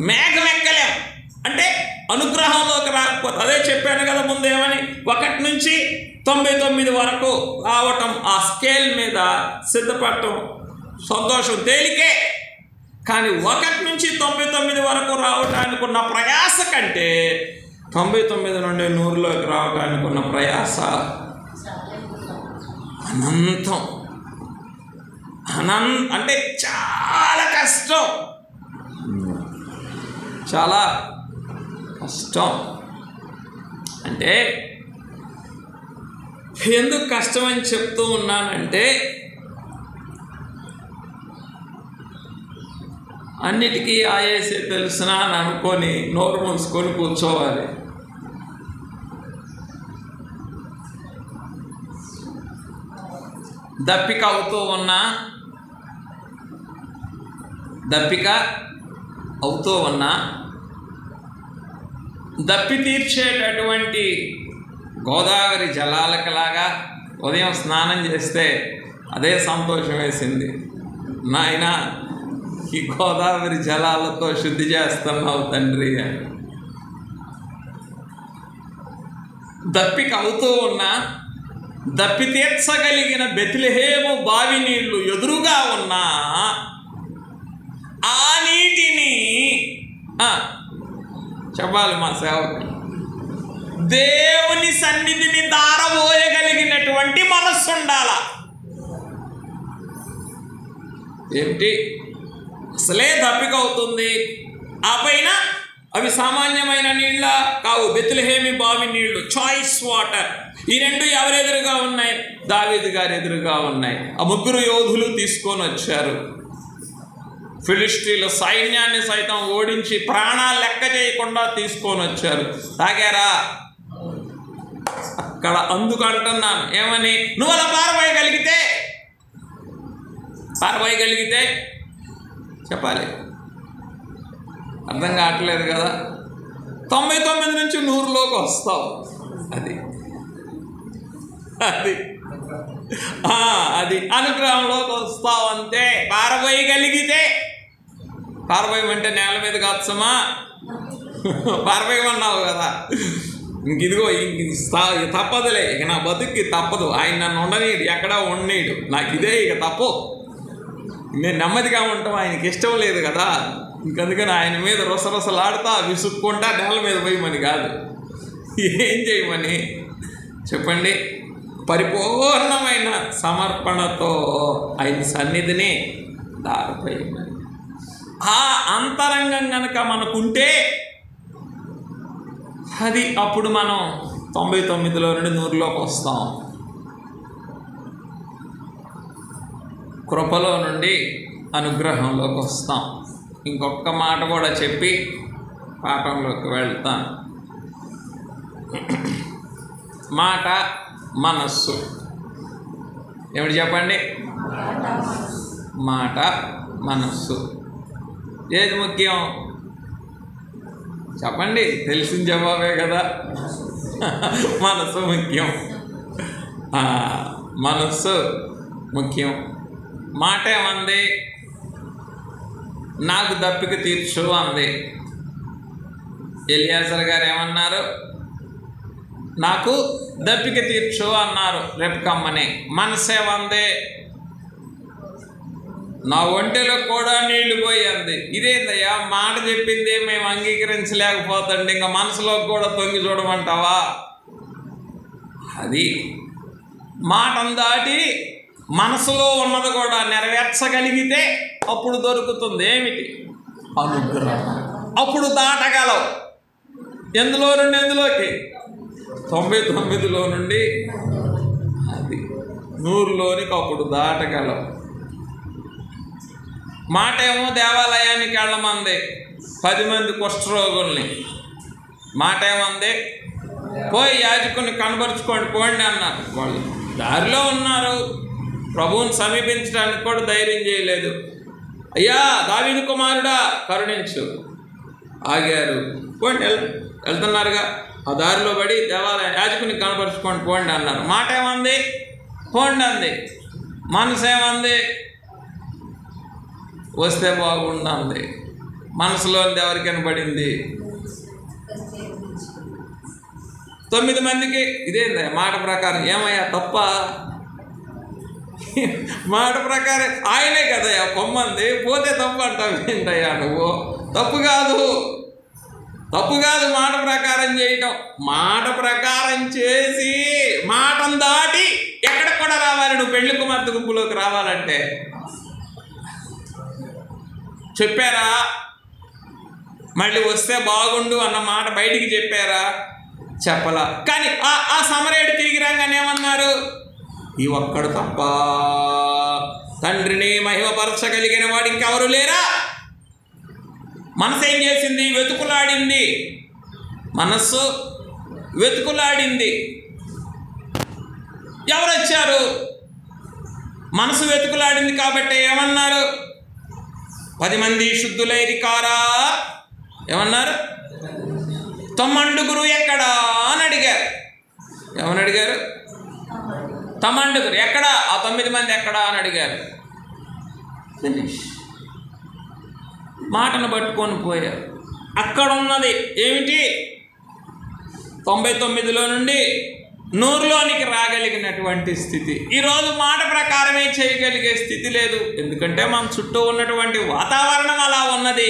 Speaker 1: మేఘం ఎక్కలేం. అంటే అనుగ్రహంలోకి రాకపోతే, అదే చెప్పాను కదా ముందేమని, 1 నుంచి 99 వరకు రావటం, ఆ స్కేల్ మీద సిద్ధపడటం సంతోషం తేలికే. కానీ 1 నుంచి 99 వరకు రావటానికి ఉన్న ప్రయాస కంటే 99 నుండి 100లోకి రావటానికి ఉన్న ప్రయాస అనంతం. అంటే చాలా కష్టం, చాలా కష్టం. అంటే ఎందుకు కష్టం అని చెప్తూ ఉన్నానంటే, అన్నిటికీ ఆయేసే తెలుసునా అని అనుకొని నోరు మూసుకొని కూర్చోవాలి. దప్పిక అవుతూ ఉన్నా దప్పి తీర్చేటటువంటి గోదావరి జలాలకలాగా ఉదయం స్నానం చేస్తే అదే సంతోషం వేసింది. నాయనా, ఈ గోదావరి జలాలతో శుద్ధి చేస్తున్నావు తండ్రి అని. దప్పిక అవుతూ ఉన్నా దప్పి తీర్చగలిగిన బెత్లెహేము బావి నీళ్లు ఎదురుగా ఉన్నా ఆ నీటిని చెప్పాలి మా సేవకులు, దేవుని సన్నిధిని దారబోయగలిగినటువంటి మనస్సు ఉండాల. ఏమిటి? అసలే దప్పిక అవుతుంది, ఆ పైన అవి సామాన్యమైన నీళ్ళ కావు, బెత్లెహేమి బావి నీళ్లు, చాయిస్ వాటర్. ఈ 2 ఎవరెదురుగా ఉన్నాయి? దావీదు గారు ఎదురుగా ఉన్నాయి. ఆ 3 యోధులు తీసుకొని వచ్చారు. ఫిలిష్తీన్ల సైన్యాన్ని సైతం ఓడించి ప్రాణాలు లెక్క చేయకుండా తీసుకొని వచ్చారు. తాగారా? అక్కడ అందుకు అంటున్నాను, ఏమని? నువ్వు అలా పారబోయగలిగితే చెప్పాలి. అర్థం కావట్లేదు కదా. 99 నుంచి 100లోకి వస్తావు. అది అనుగ్రహంలోకి వస్తావు అంతే. పారబోయగలిగితే, పారబోయమంటే నేల మీద కాత్సమా, పారబోయమన్నావు కదా, ఇదిగో తప్పదులే, ఇక నా బతుక్కి తప్పదు, ఆయన నన్ను ఉండనీడు, ఎక్కడా ఉండనీడు, నాకు ఇదే ఇక తప్పు. నేను నెమ్మదిగా ఉండటం ఆయనకి ఇష్టం లేదు కదా, ఇంకందుకని ఆయన మీద రొసరొసలాడుతా విసుక్కుంటా నేల మీద పోయమని కాదు, ఏం చేయమని చెప్పండి, పరిపూర్ణమైన సమర్పణతో ఆయన సన్నిధిని దారిపోయమని. ఆ అంతరంగం కనుక మనకుంటే అది అప్పుడు మనం 99లో నుండి 100లోకి వస్తాం, కృపలో నుండి అనుగ్రహంలోకి వస్తాం. ఇంకొక మాట కూడా చెప్పి పాఠంలోకి వెళ్తాను. మాట, మనస్సు. ఏమిటి చెప్పండి? మాట, మనస్సు. ఏది ముఖ్యం చెప్పండి? తెలిసిన జవాబే కదా. మనస్సు ముఖ్యం, మనస్సు ముఖ్యం. మాట ఏమంది? నాకు దప్పిక తీర్చు అంది. ఎలియాజర్ గారు ఏమన్నారు? నాకు దప్పిక తీర్చు అన్నారు రెప్కమ్మని. మనసు ఏమంది? నా ఒంటెలో కూడా నీళ్లు పోయి అంది. ఇదేందయ్యా, మాట చెప్పింది మేము అంగీకరించలేకపోతండి, ఇంకా మనసులో కూడా తొంగి చూడమంటావా? అది మాటను దాటి మనసులో ఉన్నది కూడా నెరవేర్చగలిగితే అప్పుడు దొరుకుతుంది ఏమిటి? అనుగ్రహం. అప్పుడు దాటగలవు. ఎందులో నుండి ఎందులోకి? 99లో నుండి అది 100లోనికి అప్పుడు దాటగలవు. మాట ఏమో దేవాలయానికి వెళ్ళమంది 10 మంది కుష్ఠరోగుల్ని. మాట ఏమంది? పోయి యాజకుని కనబరుచుకోండి పోండి అన్నారు. వాళ్ళు దారిలో ఉన్నారు, ప్రభువుని సమీపించడానికి కూడా ధైర్యం చేయలేదు. అయ్యా దావీదు కుమారుడా కరుణించు. ఆగారు. పోండి వెళ్తున్నారుగా, ఆ దారిలో పడి దేవాలయం యాజకుని కనబరుచుకోండి పోండి అన్నారు. మాట ఏమంది? పోండి అంది. మనసు ఏమంది? వస్తే బాగుండంది. మనసులోని ఎవరికైనా పడింది? 9 మందికి ఇదేందా మాట ప్రకారం? ఏమయ్యా తప్ప? మాట ప్రకారం ఆయనే కదయ్యా పొమ్మంది, పోతే తప్పు అంటావు ఏంటయ్యా నువ్వు? తప్పు కాదు, తప్పు కాదు మాట ప్రకారం చేయటం. మాట ప్రకారం చేసి మాటను దాటి ఎక్కడికి కూడా రావాలి. నువ్వు పెళ్లి కుమార్తె గుంపులోకి రావాలంటే చెప్పారా? మళ్ళీ వస్తే బాగుండు అన్న మాట బయటికి చెప్పారా? చెప్పలా. కానీ ఆ సమరేడు తిరిగి రాగానే ఏమన్నారు? ఈ ఒక్కడు తప్ప తండ్రిని మహిమపరచగలిగిన వాడు ఇంకెవరు లేరా? మనసు ఏం చేసింది? వెతుకులాడింది. మనస్సు వెతుకులాడింది. ఎవరు వచ్చారు? మనసు వెతుకులాడింది కాబట్టి ఏమన్నారు? 10 మంది శుద్ధులైరి కారా ఏమన్నారు? తమ్మండుగురు ఎక్కడా అని అడిగారు. ఏమని అడిగారు? తమ్మండుగురు ఎక్కడా? ఆ 9 మంది ఎక్కడా అని అడిగారు. ఫినిష్. మాటను పట్టుకొని పోయారు. అక్కడ ఉన్నది ఏమిటి? 99లో నుండి 100లోనికి రాగలిగినటువంటి స్థితి. ఈరోజు మాట ప్రకారమే చేయగలిగే స్థితి లేదు. ఎందుకంటే మన చుట్టూ ఉన్నటువంటి వాతావరణం అలా ఉన్నది.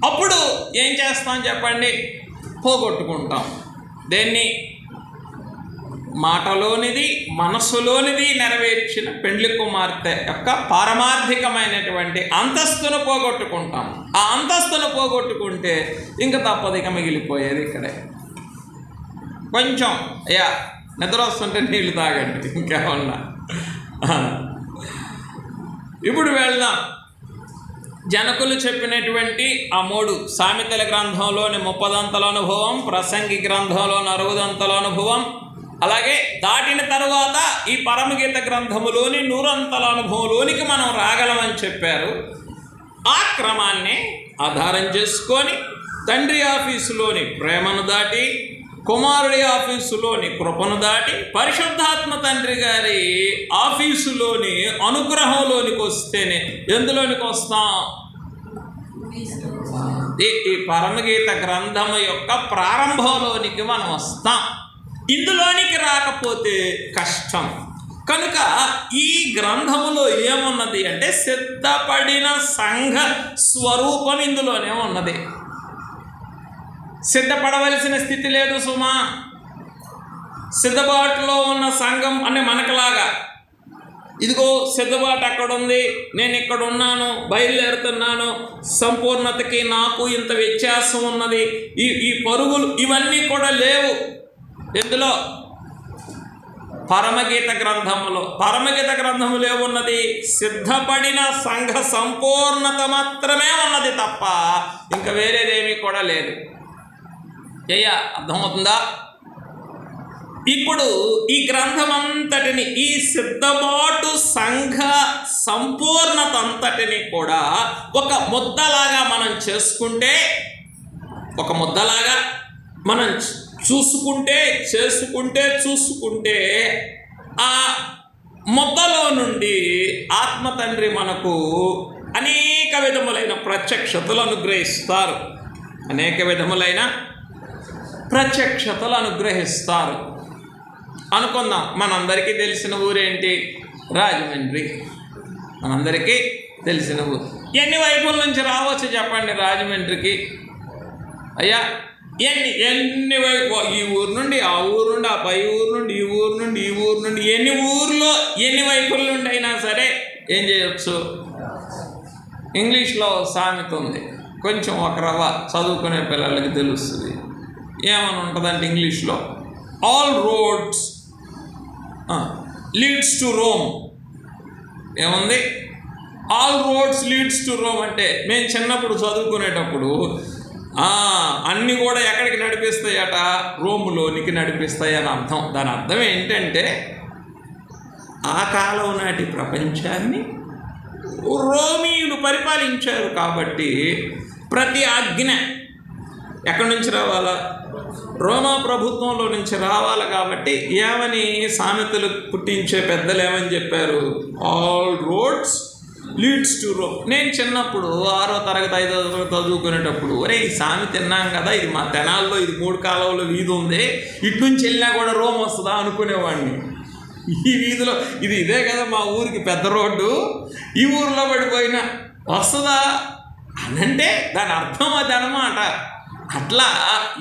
Speaker 1: అప్పుడు ఏం చేస్తాం చెప్పండి? పోగొట్టుకుంటాం. దేన్ని? మాటలోనిది మనస్సులోనిది నెరవేర్చిన పెండ్లి కుమార్తె యొక్క పారమార్థికమైనటువంటి అంతస్తును పోగొట్టుకుంటాం. ఆ అంతస్తును పోగొట్టుకుంటే ఇంకా తప్పదు, ఇక మిగిలిపోయేది ఇక్కడే. కొంచెం అయ్యా నిద్ర వస్తుంటే నీళ్ళు తాగండి, ఇంకేమన్నా. ఇప్పుడు వెళ్దాం. జనకులు చెప్పినటువంటి ఆ 3 సామెతల గ్రంథంలోని 30 అనుభవం, ప్రసంగి గ్రంథంలోని 60 అనుభవం, అలాగే దాటిన తరువాత ఈ పరమగీత గ్రంథములోని 100 అనుభవంలోనికి మనం రాగలమని చెప్పారు. ఆ క్రమాన్ని ఆధారం చేసుకొని తండ్రి ఆఫీసులోని ప్రేమను దాటి, కుమారుడి ఆఫీసులోని కృపను దాటి, పరిశుద్ధాత్మ తండ్రి గారి ఆఫీసులోని అనుగ్రహంలోనికి వస్తేనే ఎందులోనికి వస్తాం? ఈ పరమగీత గ్రంథము యొక్క ప్రారంభంలోనికి మనం వస్తాం. ఇందులోనికి రాకపోతే కష్టం. కనుక ఈ గ్రంథములో ఏమున్నది అంటే సిద్ధపడిన సంఘ స్వరూపం ఇందులోనే ఉన్నది. సిద్ధపడవలసిన స్థితి లేదు సుమా. సిద్ధబాటులో ఉన్న సంఘం అనే మనకులాగా ఇదిగో సిద్ధబాటు అక్కడ ఉంది, నేను ఇక్కడ ఉన్నాను, బయలుదేరుతున్నాను, సంపూర్ణతకి నాకు ఇంత వ్యత్యాసం ఉన్నది, ఈ పరుగులు ఇవన్నీ కూడా లేవు. ఎందులో? పరమగీత గ్రంథములో. పరమగీత గ్రంథములో ఏమున్నది? సిద్ధపడిన సంఘ సంపూర్ణత మాత్రమే ఉన్నది తప్ప ఇంకా వేరేదేమీ కూడా లేదు. అర్థమవుతుందా? ఇప్పుడు ఈ గ్రంథం అంతటిని, ఈ సిద్ధబాటు సంఘ సంపూర్ణత అంతటిని కూడా ఒక ముద్దలాగా మనం చేసుకుంటే, ఒక ముద్దలాగా మనం చూసుకుంటే ఆ ముద్దలో నుండి ఆత్మ తండ్రి మనకు అనేక విధములైన ప్రత్యక్షతలు అనుగ్రహిస్తారు. అనేక విధములైన ప్రత్యక్షతలు అనుగ్రహిస్తారు. అనుకుందాం, మనందరికీ తెలిసిన ఊరేంటి? రాజమండ్రి. మనందరికీ తెలిసిన ఊరు. ఎన్ని వైపుల నుంచి రావచ్చు చెప్పండి రాజమండ్రికి? అయ్యా ఎన్ని వైపు, ఈ ఊరు నుండి ఆ ఊరు నుండి, ఆ పై ఊరు నుండి, ఈ ఊరు నుండి, ఈ ఊరు నుండి, ఎన్ని ఊర్లో ఎన్ని వైపుల నుండి అయినా సరే ఏం చేయొచ్చు? ఇంగ్లీష్లో సామెత ఉంది, కొంచెం ఒక రవ్వ చదువుకునే పిల్లలకి తెలుస్తుంది. ఏమని ఉంటుందంటే ఇంగ్లీష్లో, all roads leads to Rome. ఏముంది? All roads leads to Rome అంటే మేము చిన్నప్పుడు చదువుకునేటప్పుడు అన్నీ కూడా ఎక్కడికి నడిపిస్తాయట? రోములోనికి నడిపిస్తాయి అని అర్థం. దాని అర్థం ఏంటంటే ఆ కాలం నాటి ప్రపంచాన్ని రోమీయులు పరిపాలించారు కాబట్టి ప్రతి ఆజ్ఞ ఎక్కడి నుంచి రావాలా? రోమా ప్రభుత్వంలో నుంచి రావాలి. కాబట్టి ఏమని సామెతలు పుట్టించే పెద్దలు ఏమని చెప్పారు? All roads leads to Rome. నేను చిన్నప్పుడు 6వ తరగతి 5వ తరగతి చదువుకునేటప్పుడు ఒరే ఈ సామెత తిన్నాం కదా, ఇది మా తెనాల్లో ఇది 3 కాలువల వీధి ఉంది, ఇటు నుంచి వెళ్ళినా కూడా రోమ్ వస్తుందా అనుకునేవాడిని. ఈ వీధిలో ఇదే కదా మా ఊరికి పెద్ద రోడ్డు, ఈ ఊరిలో పడిపోయినా వస్తుందా అనంటే దాని అర్థం అది అన్నమాట. అట్లా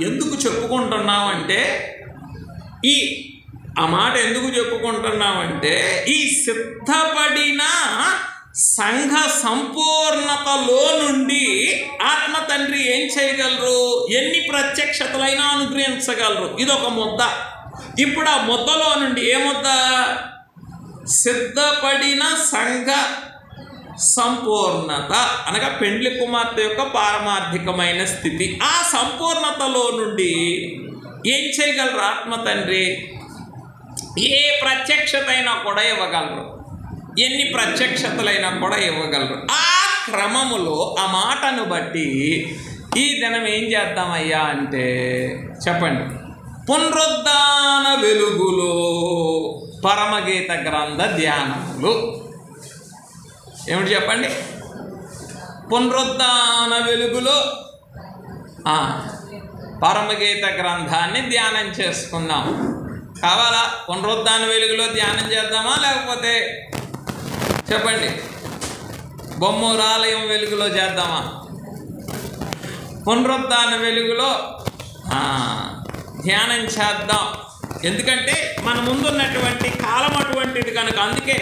Speaker 1: ఎందుకు చెప్పుకుంటున్నామంటే, ఆ మాట ఎందుకు చెప్పుకుంటున్నామంటే ఈ సిద్ధపడిన సంఘ సంపూర్ణతలో నుండి ఆత్మ తండ్రి ఏం చేయగలరు? ఎన్ని ప్రత్యక్షతలైనా అనుగ్రహించగలరు. ఇదొక ముద్ద. ఇప్పుడు ఆ ముద్దలో నుండి ఏ ముద్ద? సిద్ధపడిన సంఘ సంపూర్ణత అనగా పెండ్లి కుమార్తె యొక్క పారమార్థికమైన స్థితి. ఆ సంపూర్ణతలో నుండి ఏం చేయగలరు ఆత్మ తండ్రి? ఏ ప్రత్యక్షత అయినా కూడా ఇవ్వగలరు, ఎన్ని ప్రత్యక్షతలైనా కూడా ఇవ్వగలరు. ఆ క్రమములో ఆ మాటను బట్టి ఈ దినం ఏం చేద్దామయ్యా అంటే చెప్పండి, పునరుద్ధాన వెలుగులో పరమగీత గ్రంథ ధ్యానములు. ఏమిటి చెప్పండి? పునరుద్ధాన వెలుగులో పరమగీత గ్రంథాన్ని ధ్యానం చేసుకుందాం. కావాలా? పునరుద్ధాన వెలుగులో ధ్యానం చేద్దామా, లేకపోతే చెప్పండి బొమ్మరాలయం వెలుగులో చేద్దామా? పునరుద్ధాన వెలుగులో ధ్యానం చేద్దాం. ఎందుకంటే మన ముందున్నటువంటి కాలం అటువంటిది కనుక. అందుకే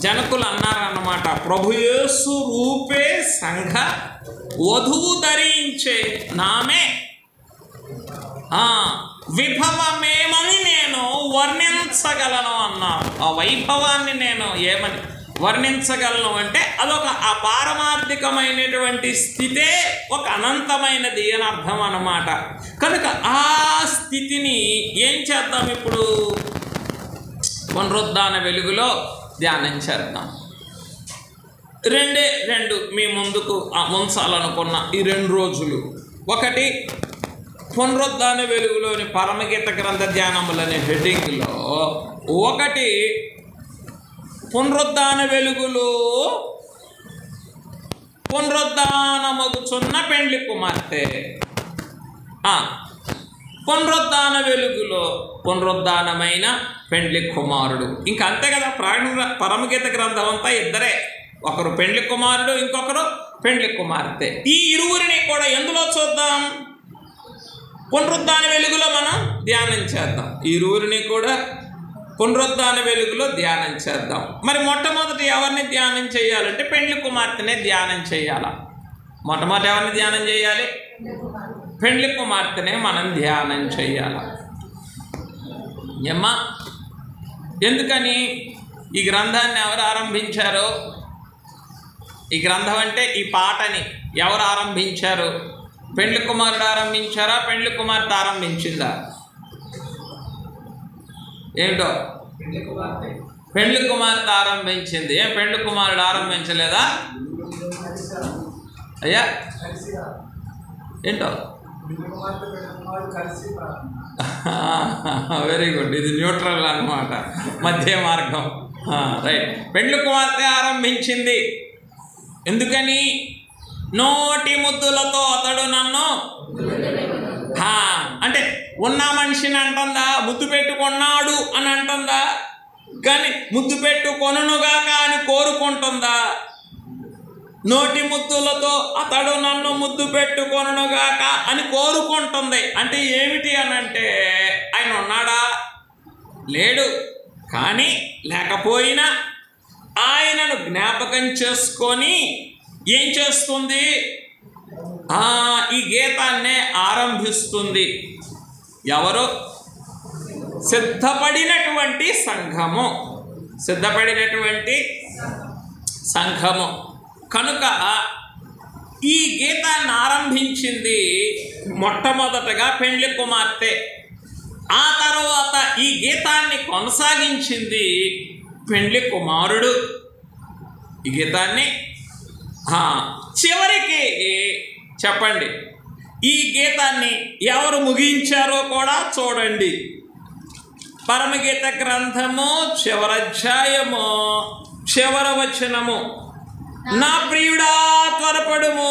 Speaker 1: జనకులు అన్నారన్నమాట, ప్రభుయేసు రూపే సంఘ వధువు ధరించే నామే విభవమేమని నేను వర్ణించగలను అన్నారు. ఆ వైభవాన్ని నేను ఏమని వర్ణించగలను అంటే అదొక అపారమార్థికమైనటువంటి స్థితే ఒక అనంతమైనది అని అర్థం అన్నమాట. కనుక ఆ స్థితిని ఏం చేద్దాం? ఇప్పుడు పునరుద్ధాన వెలుగులో ధ్యానం చేద్దాం. రెండు మీ ముందుకు ఉంచాలనుకున్న ఈ 2 రోజులు, ఒకటి పునరుద్ధాన వెలుగులోని పరమగీత గ్రంథ ధ్యానములనే హెడ్డింగ్లో, ఒకటి పునరుద్ధాన వెలుగులో పునరుద్ధానమగుచున్న పెండ్లి కుమార్తె. పునరుద్ధాన వెలుగులో పునరుద్ధానమైన పెండ్లి కుమారుడు. ఇంకా అంతే కదా. పరమగీత గ్రంథం అంతా ఇద్దరే, ఒకరు పెండ్లి కుమారుడు, ఇంకొకరు పెండ్లి కుమార్తె. ఈ ఇరువురిని కూడా ఎందులో చూద్దాం? పునరుద్ధాన వెలుగులో మనం ధ్యానం చేద్దాం. ఈ ఇరువురిని కూడా పునరుద్ధాన వెలుగులో ధ్యానం చేద్దాం. మరి మొట్టమొదటి ఎవరిని ధ్యానం చేయాలంటే పెండ్లి కుమార్తెనే ధ్యానం చేయాలా? మొట్టమొదటి ఎవరిని ధ్యానం చేయాలి? పెండ్లి కుమార్తెనే మనం ధ్యానం చేయాలి. ఏమ్మా, ఎందుకని? ఈ గ్రంథాన్ని ఎవరు ఆరంభించారో, ఈ గ్రంథం అంటే ఈ పాటని ఎవరు ఆరంభించారు? పెండ్లి కుమారుడు ఆరంభించారా, పెండ్లి కుమార్తె ఆరంభించిందా? ఏంటో పెండ్లి కుమార్తె ఆరంభించింది. ఏం పెండ్లి కుమారుడు ఆరంభించలేదా? అయ్యా ఏంటో వెరీ గుడ్. ఇది న్యూట్రల్ అన్నమాట, మధ్య మార్గం. రైట్. పెండ్లి కుమార్తె ఆరంభించింది. ఎందుకని? నోటి ముద్దులతో అతడు నన్ను అంటే ఉన్న మనిషిని అంటుందా? ముద్దు పెట్టుకున్నాడు అని అంటుందా? కానీ ముద్దు పెట్టుకొనుగాక అని కోరుకుంటుందా? నోటి ముద్దులతో అతడు నన్ను ముద్దు పెట్టుకొనుగాక అని కోరుకుంటుంది. అంటే ఏమిటి అని అంటే, ఆయన ఉన్నాడా? లేడు. కానీ లేకపోయినా ఆయనను జ్ఞాపకం చేసుకొని ఏం చేస్తుంది? ఈ గీతాన్నే ఆరంభిస్తుంది. ఎవరు? సిద్ధపడినటువంటి సంఘము. సిద్ధపడినటువంటి సంఘము. కనుక ఈ గీతాన్ని ఆరంభించింది మొట్టమొదటగా పెండ్లి కుమార్తె. ఆ తర్వాత ఈ గీతాన్ని కొనసాగించింది పెండ్లి కుమారుడు. ఈ గీతాన్ని చివరికి చెప్పండి, ఈ గీతాన్ని ఎవరు ముగించారో కూడా చూడండి. పరమగీత గ్రంథము చివరధ్యాయము చివర వచనము, నా ప్రియుడా త్వరపడుము.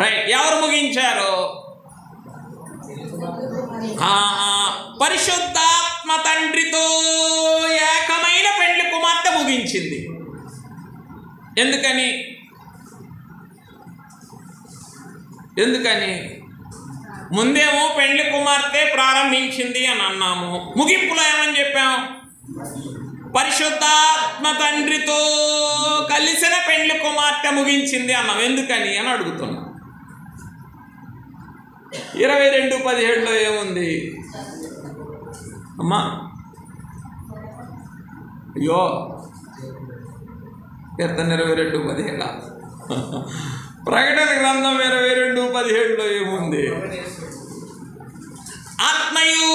Speaker 1: రైట్. ఎవరు ముగించారు? పరిశుద్ధాత్మ తండ్రితో ఏకమైన పెండ్లి కుమార్తె ముగించింది. ఎందుకని? ముందేమో పెండ్లి కుమార్తె ప్రారంభించింది అని అన్నాము, ముగింపులో ఏమని చెప్పాం? పరిశుద్ధాత్మ తండ్రితో కలిసిన పెండ్లి కుమార్తె ముగించింది అన్నాం. ఎందుకని అని అడుగుతున్నాం. 22:17 ఏముంది అమ్మా? అయ్యో, కీర్తన 22:17. ప్రకటన గ్రంథం 22:17 ఏముంది? ఆత్మయు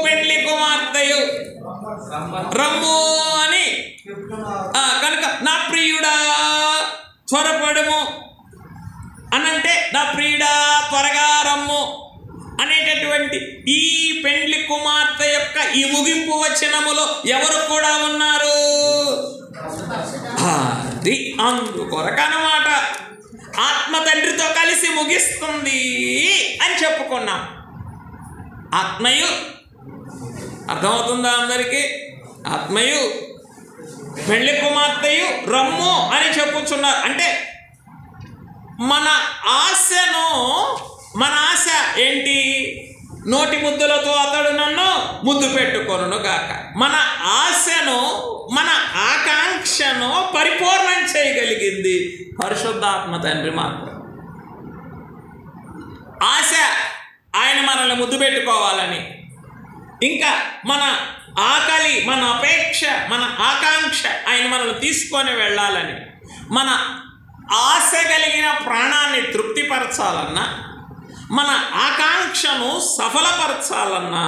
Speaker 1: పెండ్లి కుమార్తెయు రమ్ము అని. కనుక నా ప్రియుడా త్వరపడుము అనంటే, నా ప్రియుడా త్వరగా రమ్ము అనేటటువంటి ఈ పెండ్లి కుమార్తె యొక్క ఈ ముగింపు వచనములో ఎవరు కూడా ఉన్నారు? అది అందుకొరకనమాట ఆత్మ తండ్రితో కలిసి ముగిస్తుంది అని చెప్పుకున్నాం. ఆత్మయు అర్థమవుతుందా అందరికీ? ఆత్మయు పెండ్లి కుమార్తెయు రమ్ము అని చెప్పుచున్నారు. అంటే మన ఆశ ఏంటి? నోటి ముద్దులతో అతడు నన్ను ముద్దు పెట్టుకొనును గాక. మన ఆశను, మన ఆకాంక్షను పరిపూర్ణం చేయగలిగింది పరిశుద్ధాత్మ తండ్రి మాత్రం. ఆశ ఆయన మనల్ని ముద్దు పెట్టుకోవాలని, ఇంకా మన ఆకలి, మన అపేక్ష, మన ఆకాంక్ష ఆయన మనల్ని తీసుకొని వెళ్ళాలని, మన ఆశ కలిగిన ప్రాణాన్ని తృప్తిపరచాలన్నా, మన ఆకాంక్షను సఫలపరచాలన్నా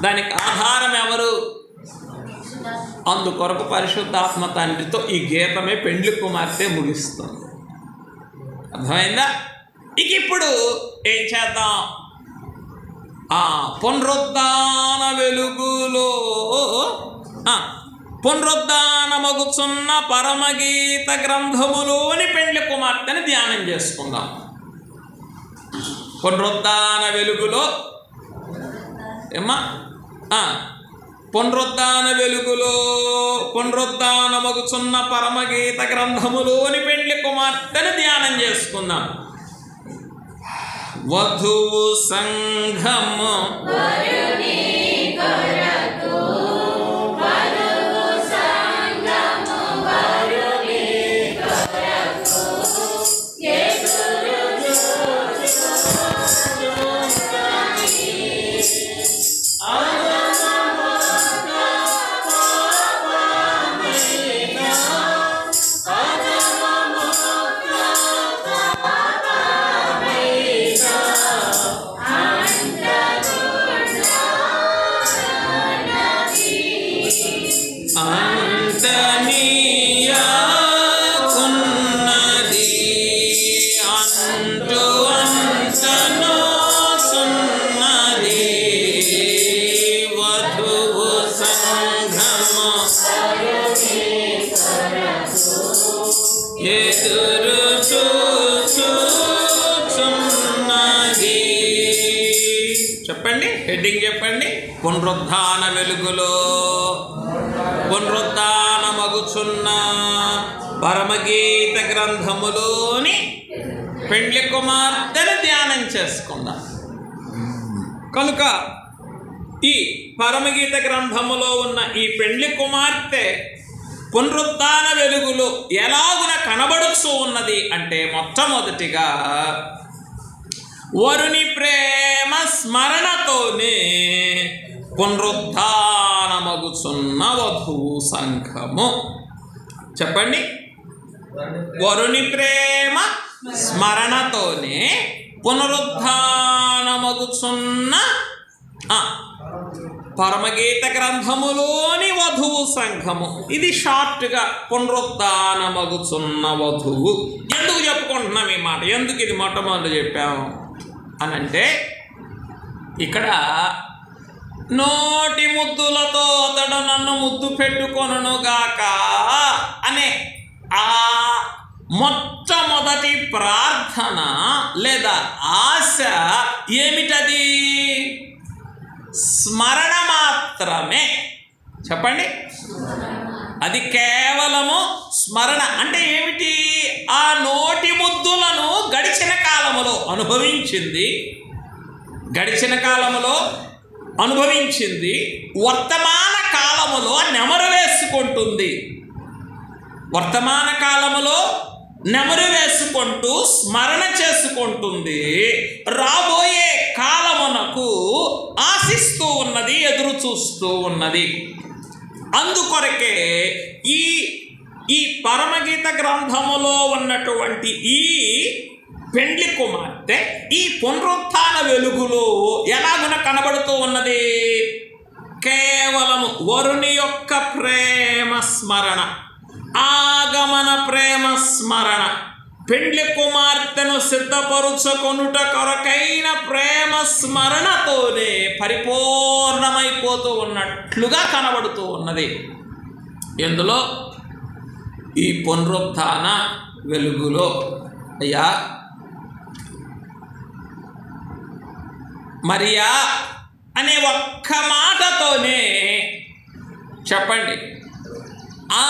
Speaker 1: దానికి ఆధారం ఎవరు? అందుకొరకు పరిశుద్ధాత్మ తండ్రితో ఈ గీతమే పెండ్లి కుమార్తె ముగిస్తుంది. అర్థమైందా? ఇక ఇప్పుడు ఏం చేద్దాం? పునరుద్ధాన వెలుగులో పునరుద్ధానమగుచున్న పరమగీత గ్రంథములోని పెండ్లి కుమార్తెని ధ్యానం చేసుకుందాం. పునరుద్ధాన వెలుగులో ఏమ్మా పునరుద్ధాన వెలుగులో పునరుద్ధానమగుచున్న పరమగీత గ్రంథములోని పెండ్లి కుమార్తెని ధ్యానం చేసుకుందాం. వధువు సంఘము చెప్పండి, హెడ్డింగ్ చెప్పండి. పునరుద్ధాన వెలుగులో పునరుద్ధానమగుచున్న పరమగీత గ్రంథములోని పెండ్లి కుమార్తెను ధ్యానం చేసుకుందాం. కనుక ఈ పరమగీత గ్రంథములో ఉన్న ఈ పెండ్లి కుమార్తె పునరుద్ధాన వెలుగులో ఎలాగున కనబడుతూ ఉన్నది అంటే, మొట్టమొదటిగా వరుని ప్రేమ స్మరణతోనే పునరుద్ధానమగుచున్న వధువు సంఘము. చెప్పండి, వరుని ప్రేమ స్మరణతోనే పునరుద్ధానమగుచున్న పరమగీత గ్రంథములోని వధువు సంఘము. ఇది షార్ట్గా పునరుద్ధానమగుచున్న వధువు. ఎందుకు చెప్పుకుంటున్నాం ఈ మాట? ఎందుకు ఇది మొట్టమొదటి చెప్పాము అనంటే, ఇక్కడ నోటి ముద్దులతో అతడు నన్ను ముద్దు పెట్టుకొనుగాక అనే ఆ మొట్టమొదటి ప్రార్థన లేదా ఆశ ఏమిటది? స్మరణ మాత్రమే. చెప్పండి, అది కేవలము స్మరణ. అంటే ఏమిటి? ఆ నోటి ముద్దులను గడిచిన కాలములో అనుభవించింది, వర్తమాన కాలములో నెమరు వేసుకుంటుంది. వర్తమాన కాలములో నెమరు వేసుకుంటూ స్మరణ చేసుకుంటుంది. రాబోయే కాలమునకు ఆశిస్తూ ఉన్నది, ఎదురు చూస్తూ ఉన్నది. అందుకొరకే ఈ పరమగీత గ్రంథములో ఉన్నటువంటి ఈ పెండ్లి కుమార్తె ఈ పునరుత్థాన వెలుగులో ఎలాగున కనబడుతూ ఉన్నది? కేవలము వరుని యొక్క ప్రేమ స్మరణ, ఆగమన ప్రేమ స్మరణ, పెండ్లి కుమార్తెను సిద్ధపరుచుకొనుట కొరకైన ప్రేమ స్మరణతోనే పరిపూర్ణమైపోతూ ఉన్నట్లుగా కనబడుతూ ఉన్నది. ఎందులో? ఈ పునరుత్థాన వెలుగులో. అయ్యా, మరియా అనే ఒక్క మాటతోనే చెప్పండి, ఆ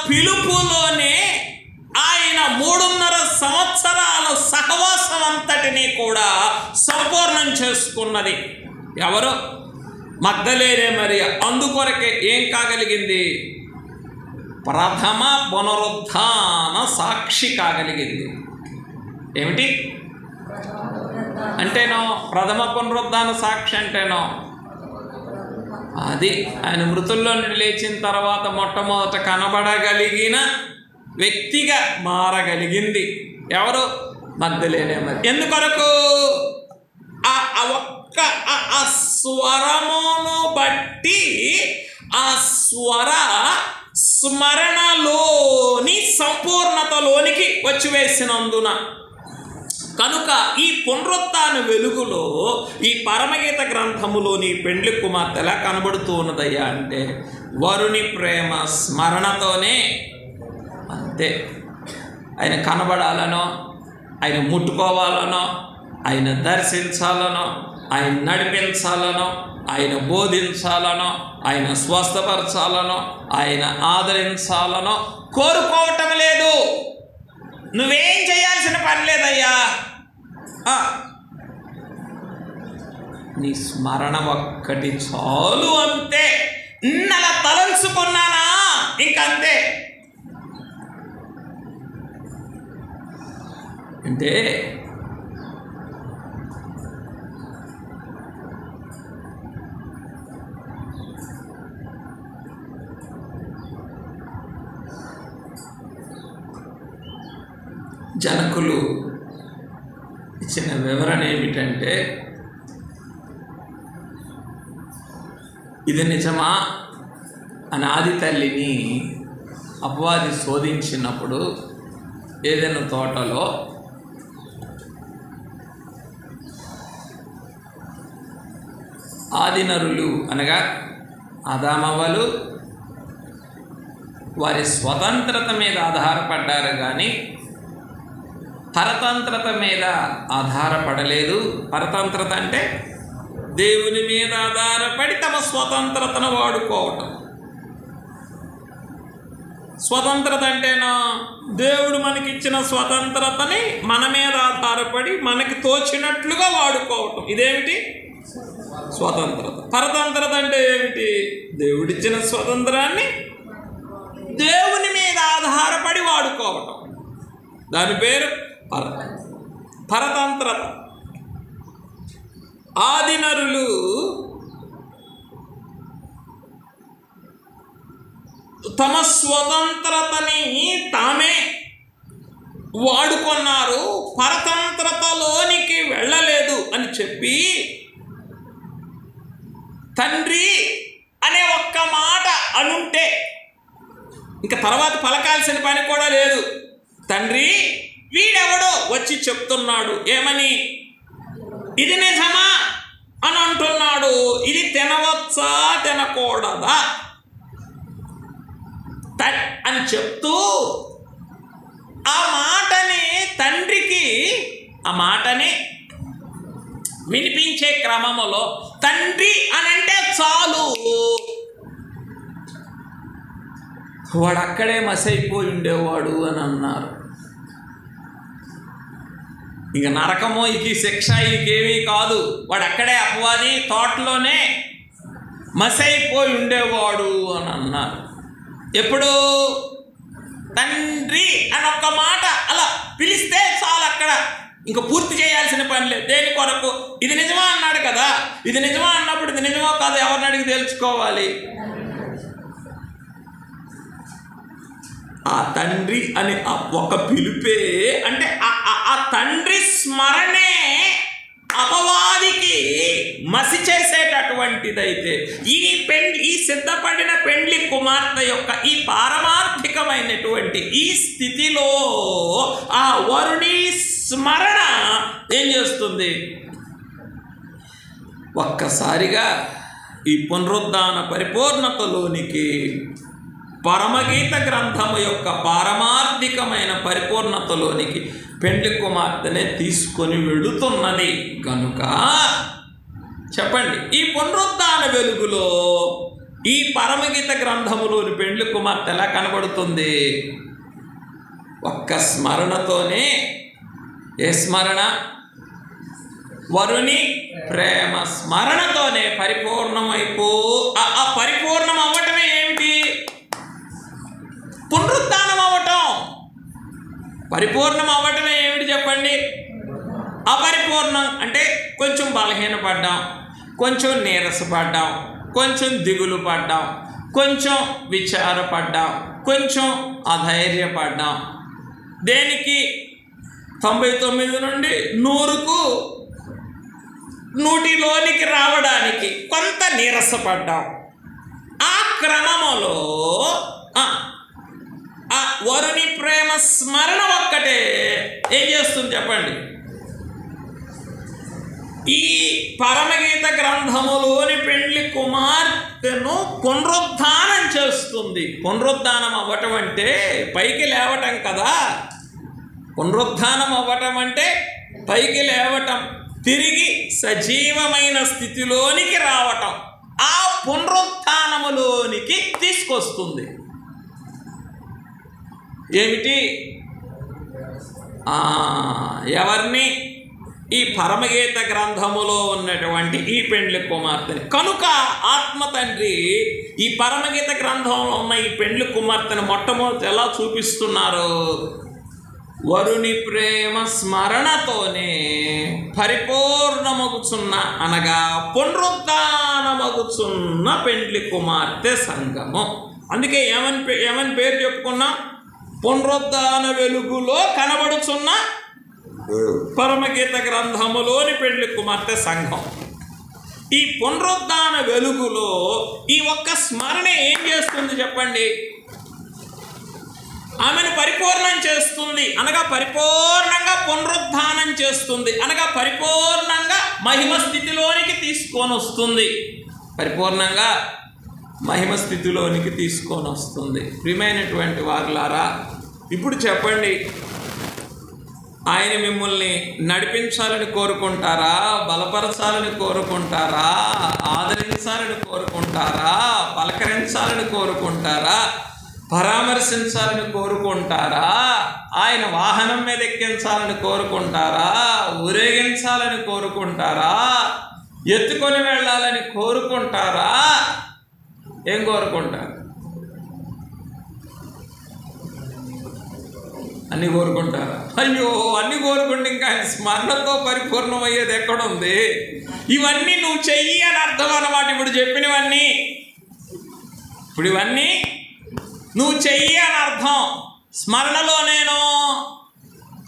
Speaker 1: పిలుపులోనే ఆయన 3.5 సంవత్సరాల సహవాసం అంతటినీ కూడా సంపూర్ణం చేసుకున్నది. ఎవరు? మగ్దలేనే మరియా. అందుకొరకే ఏం కాగలిగింది? ప్రథమ పునరుత్థాన సాక్షి కాగలిగింది. ఏమిటి అంటేనో? ప్రథమ పునరుత్థాన సాక్షి అంటేనో అది ఆయన మృతుల్లో నుండి లేచిన తర్వాత మొట్టమొదట కనబడగలిగిన వ్యక్తిగా మారగలిగింది. ఎవరు? మగ్దలేనే మరియ. ఎందుకొరకు? ఆ స్వరమును బట్టి ఆ స్వర స్మరణలోని సంపూర్ణతలోనికి వచ్చి వేసినందున కనుక ఈ పునరుత్థాన వెలుగులో ఈ పరమగీత గ్రంథములోని పెండ్లి కుమార్తె ఎలా కనబడుతూ ఉన్నదయ్యా అంటే వరుని ప్రేమ స్మరణతోనే. అంతే. ఆయన కనబడాలనో, ఆయన ముట్టుకోవాలనో, ఆయన దర్శించాలనో, ఆయన నడిపించాలనో, ఆయన బోధించాలనో, ఆయన స్వస్థపరచాలనో, ఆయన ఆదరించాలనో కోరుకోవటం లేదు. నువ్వేం చేయాల్సిన పని లేదయ్యా. నీ స్మరణ ఒక్కటి చాలు, అంతే. అలా తలంచుకున్నానా ఇంకంతే. అంటే జనకులు ఇచ్చిన వివరణ ఏమిటంటే, ఇది నిజమా అని ఆది తల్లిని అపవాది శోధించినప్పుడు ఏదైనా తోటలో ఆదినరులు అనగా ఆదామవ్వలు వారి స్వతంత్రత మీద ఆధారపడ్డారు కానీ పరతంత్రత మీద ఆధారపడలేదు. పరతంత్రత అంటే దేవుని మీద ఆధారపడి తమ స్వతంత్రతను వాడుకోవటం. స్వతంత్రత అంటేనా దేవుడు మనకిచ్చిన స్వతంత్రతని మన మీద ఆధారపడి మనకి తోచినట్లుగా వాడుకోవటం. ఇదేమిటి? స్వతంత్రత. పరతంత్రత అంటే ఏమిటి? దేవుడిచ్చిన స్వతంత్రాన్ని దేవుని మీద ఆధారపడి వాడుకోవటం. దాని పేరు పరతంత్రత. ఆదినరులు తమ స్వతంత్రతని తామే వాడుకున్నారు, పరతంత్రతలోనికి వెళ్ళలేదు అని చెప్పి తండ్రి అనే ఒక్క మాట అనుంటే ఇంకా తర్వాత పలకాల్సిన పని కూడా లేదు. తండ్రి వీడెవడో వచ్చి చెప్తున్నాడు ఏమని, ఇది నిజమా అని అంటున్నాడు, ఇది తినవచ్చా తినకూడదా అని చెప్తూ ఆ మాటని తండ్రికి ఆ మాటని వినిపించే క్రమములో తండ్రి అనంటే చాలు వాడు అక్కడే మసైపోయి ఉండేవాడు అని అన్నారు. ఇక నరకమో ఇక శిక్ష ఇకేమీ కాదు, వాడు అక్కడే అపవాది తోటలోనే మసైపోయి ఉండేవాడు అని అన్నారు. ఎప్పుడు? తండ్రి అని ఒక్క మాట అలా పిలిస్తే చాలు, అక్కడ ఇంకా పూర్తి చేయాల్సిన పని లేదు. దేని కొరకు? ఇది నిజమా అన్నాడు కదా, ఇది నిజమా అన్నప్పుడు ఇది నిజమో కాదు ఎవరిని అడిగి తెలుసుకోవాలి. ఆ తండ్రి అని ఒక పిలుపే అంటే ఆ తండ్రి స్మరణే అపవాదికి మసి చేసేటటువంటిదైతే ఈ సిద్ధపడిన పెండ్లి కుమార్తె యొక్క ఈ పారమార్థికమైనటువంటి ఈ స్థితిలో ఆ వరుణి స్మరణ ఏం చేస్తుంది? ఒక్కసారిగా ఈ పునరుద్ధాన పరిపూర్ణతలోనికి పరమగీత గ్రంథము యొక్క పారమార్థికమైన పరిపూర్ణతలోనికి పెండ్లి కుమార్తెనే తీసుకొని వెళుతున్నది. కనుక చెప్పండి, ఈ పునరుద్ధాన వెలుగులో ఈ పరమగీత గ్రంథములోని పెండ్లి కుమార్తె ఎలా కనబడుతుంది? ఒక్క స్మరణతోనే. ఏ స్మరణ? వరుని ప్రేమ స్మరణతోనే పరిపూర్ణమైపో. ఆ పరిపూర్ణం అవ్వటమే ఏమిటి? పునరుద్ధానం అవ్వటం. పరిపూర్ణం అవ్వటమే ఏమిటి చెప్పండి? అపరిపూర్ణం అంటే కొంచెం బలహీనపడ్డాం, కొంచెం నీరసపడ్డాం, కొంచెం దిగులు పడ్డాం, కొంచెం విచారపడ్డాం, కొంచెం అధైర్యపడ్డాం. దేనికి? 99 నుండి 100కు 100లోనికి రావడానికి కొంత నీరసపడ్డాం. ఆ క్రమములో ఆ వరుని ప్రేమ స్మరణ ఒక్కటే ఏం చేస్తుంది చెప్పండి? ఈ పరమగీత గ్రంథములోని పెండ్లి కుమార్తెను పునరుద్ధానం చేస్తుంది. పునరుద్ధానం అవ్వటం అంటే పైకి లేవటం కదా. పునరుద్ధానం అవ్వటం అంటే పైకి లేవటం, తిరిగి సజీవమైన స్థితిలోనికి రావటం, ఆ పునరుత్థానములోనికి తీసుకొస్తుంది. ఏమిటి? ఎవరిని? ఈ పరమగీత గ్రంథములో ఉన్నటువంటి ఈ పెండ్లి కుమార్తెని. కనుక ఆత్మ తండ్రి ఈ పరమగీత గ్రంథంలో ఉన్న ఈ పెండ్లి కుమార్తెను మొట్టమొదటి ఎలా చూపిస్తున్నారు? వరుని ప్రేమ స్మరణతోనే పరిపూర్ణమగుచున్న, అనగా పునరుద్ధానమగుచున్న పెండ్లి కుమార్తె సంఘము. అందుకే ఏమని పేరు చెప్పుకున్నాం? పునరుద్ధాన వెలుగులో కనబడుచున్న పరమగీత గ్రంథములోని పెండ్లి కుమార్తె సంఘం. ఈ పునరుద్ధాన వెలుగులో ఈ ఒక్క స్మరణ ఏం చేస్తుంది చెప్పండి? ఆమెను పరిపూర్ణం చేస్తుంది, అనగా పరిపూర్ణంగా పునరుద్ధానం చేస్తుంది, అనగా పరిపూర్ణంగా మహిమ స్థితిలోనికి తీసుకొని వస్తుంది. పరిపూర్ణంగా మహిమ స్థితిలోనికి తీసుకొని వస్తుంది. ప్రియమైనటువంటి వారులారా, ఇప్పుడు చెప్పండి, ఆయన మిమ్మల్ని నడిపించాలని కోరుకుంటారా? బలపరచాలని కోరుకుంటారా? ఆదరించాలని కోరుకుంటారా? పలకరించాలని కోరుకుంటారా? పరామర్శించాలని కోరుకుంటారా? ఆయన వాహనం మీద ఎక్కించాలని కోరుకుంటారా? ఊరేగించాలని కోరుకుంటారా? ఎత్తుకొని వెళ్ళాలని కోరుకుంటారా? ఏం కోరుకుంటారు? అన్నీ కోరుకుంటారా? అయ్యో, అన్నీ కోరుకుంటే ఇంకా ఆయన స్మరణతో పరిపూర్ణమయ్యేది ఎక్కడుంది? ఇవన్నీ నువ్వు చెయ్యి అని అర్థం అన్నమాట. ఇప్పుడు చెప్పినవన్నీ, ఇప్పుడు ఇవన్నీ నువ్వు చెయ్యి అని అర్థం. స్మరణలో నేను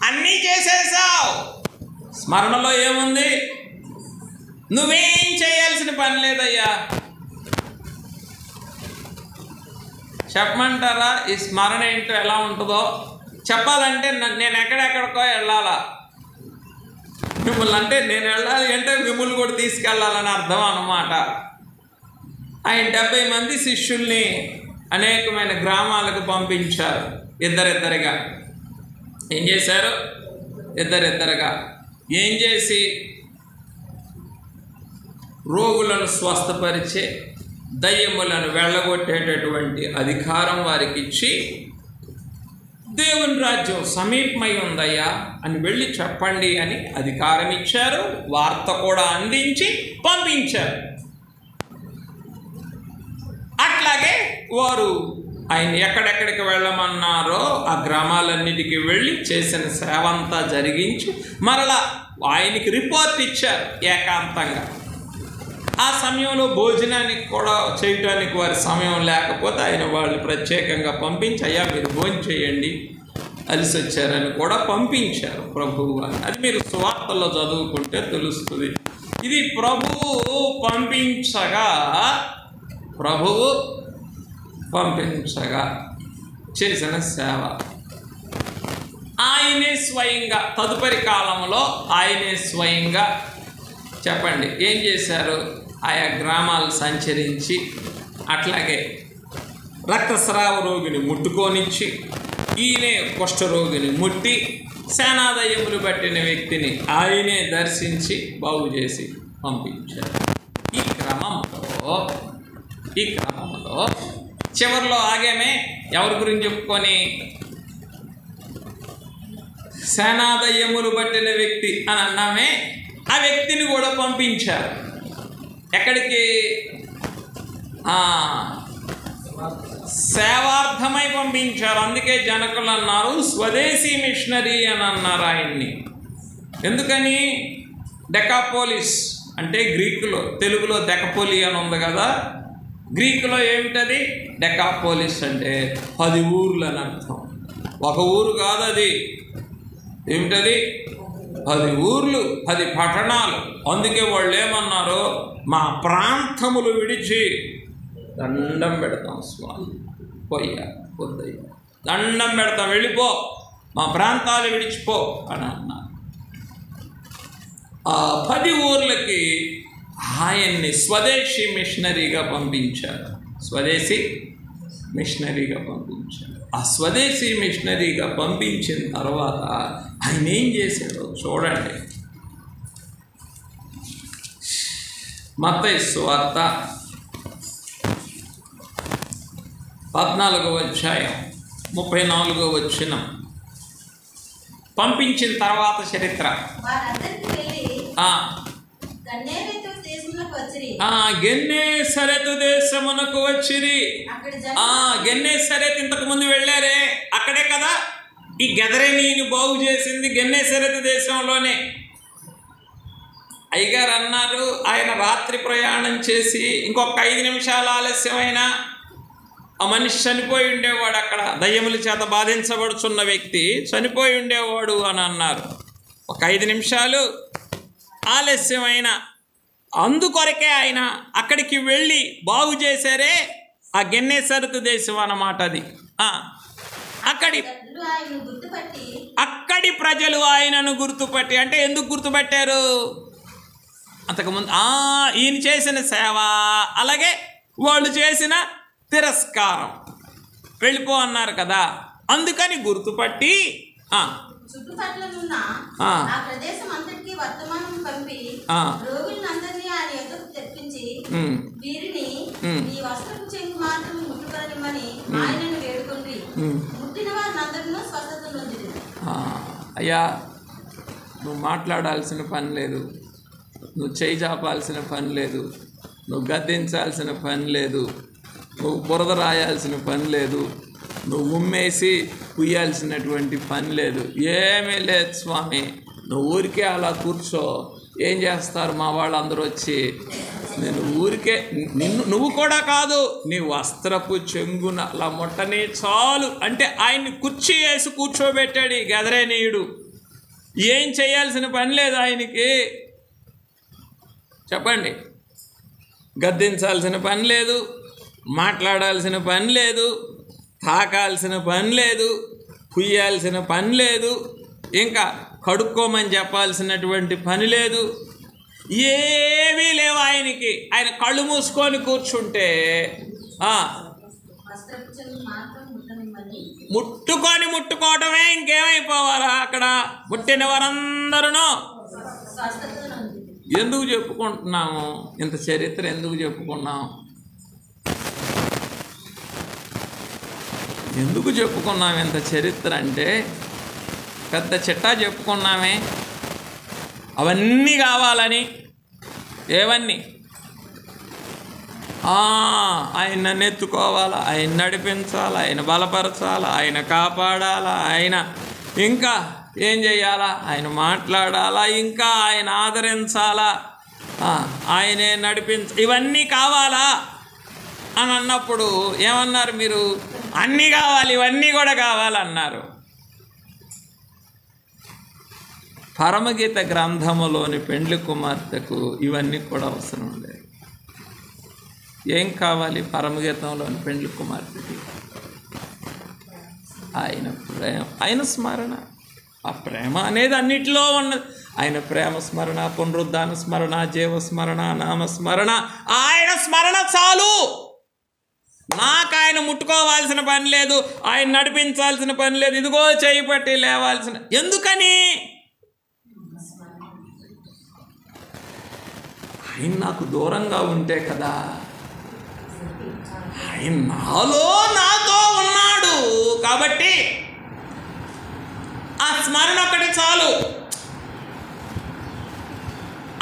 Speaker 1: అన్నీ చేసేసావు. స్మరణలో ఏముంది? నువ్వేం చేయాల్సిన పని లేదయ్యా. చెప్పమంటారా ఈ స్మరణ ఏంటో ఎలా ఉంటుందో? చెప్పాలంటే నేను ఎక్కడెక్కడికో వెళ్ళాలా? మిమ్మల్ని అంటే నేను వెళ్ళాలి అంటే మిమ్మల్ని కూడా తీసుకెళ్ళాలని అర్థం అన్నమాట. ఆయన 70 మంది శిష్యుల్ని అనేకమైన గ్రామాలకు పంపించారు. ఇద్దరిద్దరిగా ఏం చేశారు? ఇద్దరిద్దరుగా ఏం చేసి రోగులను స్వస్థపరిచే, దయ్యములను వెళ్ళగొట్టేటటువంటి అధికారం వారికి ఇచ్చి, దేవుని రాజ్యం సమీపమై ఉందయ్యా అని వెళ్ళి చెప్పండి అని అధికారం ఇచ్చారు. వార్త కూడా అందించి పంపించారు. అట్లాగే వారు ఆయన ఎక్కడెక్కడికి వెళ్ళమన్నారో ఆ గ్రామాలన్నిటికీ వెళ్ళి చేసిన సేవ అంతా జరిగించి మరలా ఆయనకి రిపోర్ట్ ఇచ్చారు ఏకాంతంగా. ఆ సమయంలో భోజనానికి కూడా చేయటానికి వారి సమయం లేకపోతే ఆయన వాళ్ళు ప్రత్యేకంగా పంపించి, అయ్యా మీరు భోజనం చేయండి, అలిసి వచ్చారని కూడా పంపించారు ప్రభువు అని. అది మీరు సువార్తల్లో చదువుకుంటే తెలుస్తుంది. ఇది ప్రభువు పంపించగా చేసిన సేవ. ఆయనే స్వయంగా తదుపరి కాలంలో ఆయనే స్వయంగా చెప్పండి ఏం చేశారు? ఆయా గ్రామాలు సంచరించి, అట్లాగే రక్తస్రావ రోగిని ముట్టుకోనిచ్చి, ఈయనే కుష్ఠరోగిని ముట్టి, సేనాదయ్యములు పట్టిన వ్యక్తిని ఆయనే దర్శించి బాగు చేసి పంపించారు. ఈ క్రమంలో చివరిలో ఆగేమే ఎవరి గురించి చెప్పుకొని, సేనాదయ్యములు పట్టిన వ్యక్తి అని అన్నామే, ఆ వ్యక్తిని కూడా పంపించారు. ఎక్కడికి? సేవార్థమై పంపించారు. అందుకే జనకులు అన్నారు స్వదేశీ మిషనరీ అని అన్నారు ఆయన్ని. ఎందుకని? డెకాపోలిస్ అంటే గ్రీకులో, తెలుగులో డెకపోలి అని ఉంది కదా, గ్రీకులో ఏమిటది? డెకాపోలిస్ అంటే 10 ఊర్లు అని అర్థం. ఒక ఊరు కాదు అది. ఏమిటది? 10 ఊర్లు, 10 పట్టణాలు. అందుకే వాళ్ళు ఏమన్నారు? మా ప్రాంతములు విడిచి దండం పెడతాం స్వామి, పోయ్యా వద్దయ్యా, దండం పెడతాం, వెళ్ళిపో, మా ప్రాంతాలు విడిచిపో అని అన్నారు. ఆ 10 ఊర్లకి ఆయన్ని స్వదేశీ మిషనరీగా పంపించారు. స్వదేశీ మిషనరీగా పంపించారు. ఆ స్వదేశీ మిషనరీగా పంపించిన తర్వాత ఆయన ఏం చేశాడో చూడండి. మత్తయి సువార్త 14వ అధ్యాయం 34వ వచనం. పంపించిన తర్వాత చరిత్ర.
Speaker 2: వారందరికీ వెళ్ళి
Speaker 1: గెన్నేసరెతు దేశమునకు వచ్చిరి. గెన్నేసరెతు ఇంతకు ముందు వెళ్ళారే, అక్కడే కదా ఈ గెదరేనీని బాగు చేసింది, గెన్నేసరెతు దేశంలోనే. అయ్యగారు అన్నారు, ఆయన రాత్రి ప్రయాణం చేసి ఇంకొక 5 నిమిషాలు ఆలస్యమైన ఆ మనిషి చనిపోయి ఉండేవాడు. అక్కడ దయ్యముల చేత బాధించబడుచున్న వ్యక్తి చనిపోయి ఉండేవాడు అని అన్నారు. ఒక 5 నిమిషాలు ఆలస్యమైన అందుకొరకే ఆయన అక్కడికి వెళ్ళి బాగు చేశారే. ఆ గెన్నేసరెతు దేశం అన్నమాట అది. అక్కడి ప్రజలు ఆయనను గుర్తుపట్టి, అంటే ఎందుకు గుర్తుపట్టారు? అంతకుముందు ఈయన చేసిన సేవ, అలాగే వాళ్ళు చేసిన తిరస్కారం, వెళ్ళిపో అన్నారు కదా, అందుకని గుర్తుపట్టి
Speaker 2: చుట్టుపక్కల ఆ ప్రదేశం అంతటికి వర్తమానం పంపి రోగులందరినీ ఆయన ఎదురు తెప్పించి వీరిని ఈ వస్త్రపు చెంగు మాత్రం ముట్టుకొననిమ్మని ఆయనను వేడుకొని ముట్టిన వారినందరినూ స్వస్థత నొందిరి.
Speaker 1: అయ్యా, నువ్వు మాట్లాడాల్సిన పని లేదు, నువ్వు చేయి చాపాల్సిన పని లేదు, నువ్వు గద్దించాల్సిన పని లేదు, నువ్వు బురద రాయాల్సిన పని లేదు, నువ్వు ఉమ్మేసి పుయ్యాల్సినటువంటి పని లేదు, ఏమీ లేదు స్వామి. నువ్వు ఊరికే అలా కూర్చో. ఏం చేస్తారు మా వాళ్ళందరూ వచ్చి, నేను ఊరికే నువ్వు కూడా కాదు, నీ వస్త్రపు చెంగున అలా ముట్టని చాలు అంటే ఆయన్ని కుర్చీ వేసి కూర్చోబెట్టాడు ఈ గెదరేనీయుడు. ఏం చేయాల్సిన పని లేదు ఆయనకి. చెప్పండి, గద్దించాల్సిన పని లేదు, మాట్లాడాల్సిన పని లేదు, తాకాల్సిన పని లేదు, పుయ్యాల్సిన పని లేదు, ఇంకా కడుక్కోమని చెప్పాల్సినటువంటి పని లేదు, ఏమీ లేవు ఆయనకి. ఆయన కళ్ళు మూసుకొని కూర్చుంటే ముట్టుకోవటమే, ఇంకేమైపోవాలా అక్కడ ముట్టిన వారందరూ. ఎందుకు చెప్పుకుంటున్నాము ఇంత చరిత్ర? ఎందుకు చెప్పుకున్నాం? ఎందుకు చెప్పుకున్నాం ఇంత చరిత్ర అంటే, పెద్ద చిట్టా చెప్పుకున్నామే. అవన్నీ కావాలని. ఏవన్నీ? ఆయన నెత్తుకోవాలా, ఆయన నడిపించాలా, ఆయన బలపరచాలా, ఆయన కాపాడాలా, ఆయన ఇంకా ఏం చేయాలా, ఆయన మాట్లాడాలా, ఇంకా ఆయన ఆదరించాలా, ఆయనే ఇవన్నీ కావాలా అని అన్నప్పుడు ఏమన్నారు మీరు? అన్నీ కావాలి, ఇవన్నీ కూడా కావాలన్నారు. పరమగీత గ్రంథములోని పెండ్లి కుమార్తెకు ఇవన్నీ కూడా అవసరం లేదు. ఏం కావాలి పరమగీతంలోని పెండ్లి కుమార్తెకి? ఆయన ప్రేమ, ఆయన స్మరణ. ఆ ప్రేమ అనేది అన్నిటిలో ఉన్నది. ఆయన ప్రేమ స్మరణ, పునరుద్ధాన స్మరణ, జీవస్మరణ, నామస్మరణ, ఆయన స్మరణ చాలు. నాకు ఆయన ముట్టుకోవాల్సిన పని లేదు, ఆయన నడిపించాల్సిన పని లేదు, ఇదిగో చేయి పట్టి లేవాల్సిన. ఎందుకని? ఆయన నాకు దూరంగా ఉంటే కదా. ఆయన నాతో ఉన్నాడు కాబట్టి ఆ స్మరణ ఒకటి చాలు.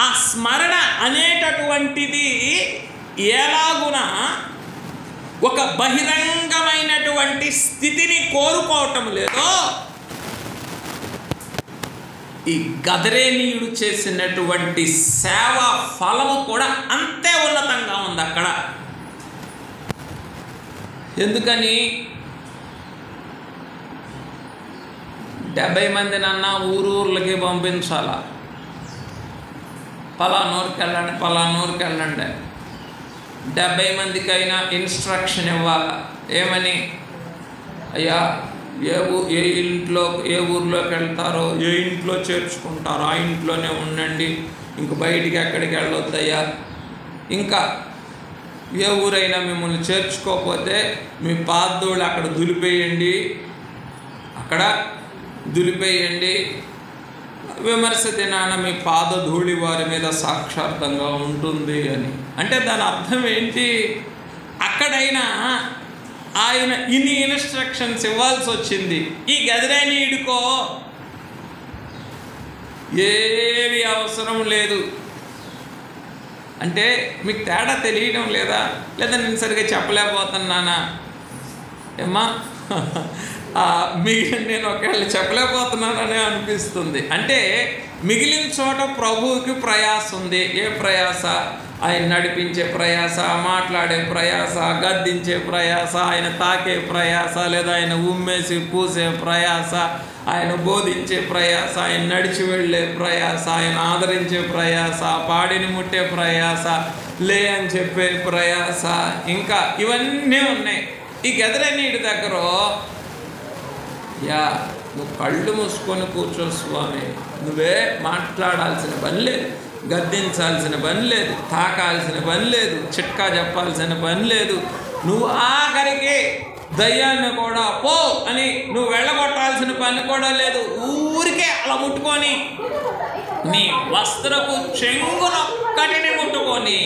Speaker 1: ఆ స్మరణ అనేటటువంటిది ఎలాగున ఒక బహిరంగమైనటువంటి స్థితిని కోరుకోవటం లేదో, ఈ గదరేనీయుడు చేసినటువంటి సేవ ఫలము కూడా అంతే ఉన్నతంగా ఉంది అక్కడ. ఎందుకని? 70 మందినన్నా ఊరూర్లకి పంపించాలా, పలానూరుకి వెళ్ళండి, పలానూరుకి వెళ్ళండి. 70 మందికైనా ఇన్స్ట్రక్షన్ ఇవ్వాలా. ఏమని? అయ్యా, ఏ ఇంట్లో ఏ ఊర్లోకి వెళ్తారో ఏ ఇంట్లో చేర్చుకుంటారో ఆ ఇంట్లోనే ఉండండి, ఇంక బయటికి ఎక్కడికి వెళ్ళొద్దయ్యా. ఇంకా ఏ ఊరైనా మిమ్మల్ని చేర్చుకోకపోతే మీ పాదోళ్ళు అక్కడ దులిపేయండి, అక్కడ దులిపేయండి. విమర్శ దినాన మీ పాదధూళి వారి మీద సాక్షార్థంగా ఉంటుంది అని. అంటే దాని అర్థం ఏంటి? అక్కడైనా ఆయన ఇన్ని ఇన్స్ట్రక్షన్స్ ఇవ్వాల్సి వచ్చింది. ఈ గదిరేనీయుడికో ఏవి అవసరం లేదు. అంటే మీకు తేడా తెలియడం లేదా నేను సరిగ్గా చెప్పలేకపోతున్నానా? ఏమ్మా నేను ఒకవేళ చెప్పలేకపోతున్నాననే అనిపిస్తుంది. అంటే మిగిలిన చోట ప్రభువుకి ప్రయాస ఉంది. ఏ ప్రయాస? ఆయన నడిపించే ప్రయాస, మాట్లాడే ప్రయాస, గద్దించే ప్రయాస, ఆయన తాకే ప్రయాస, లేదా ఆయన ఉమ్మేసి పూసే ప్రయాస, ఆయన బోధించే ప్రయాస, ఆయన నడిచి వెళ్ళే ప్రయాస, ఆయన ఆదరించే ప్రయాస, పాడిని ముట్టే ప్రయాస, లే అని చెప్పే ప్రయాస, ఇంకా ఇవన్నీ ఉన్నాయి. ఈ గదిరేనీయుడి దగ్గర నువ్వు కళ్ళు మూసుకొని కూర్చో స్వామి, నువ్వే మాట్లాడాల్సిన పని లేదు, గద్దించాల్సిన పని లేదు, తాకాల్సిన పని లేదు, చిట్కా చెప్పాల్సిన పని లేదు. నువ్వు ఆఖరికి దయ్యాన్ని కూడా పో అని నువ్వు వెళ్ళగొట్టాల్సిన పని కూడా లేదు. ఊరికే అలా ముట్టుకొని నీ వస్త్రపు చెంగునొక్కటిని ముట్టుకొని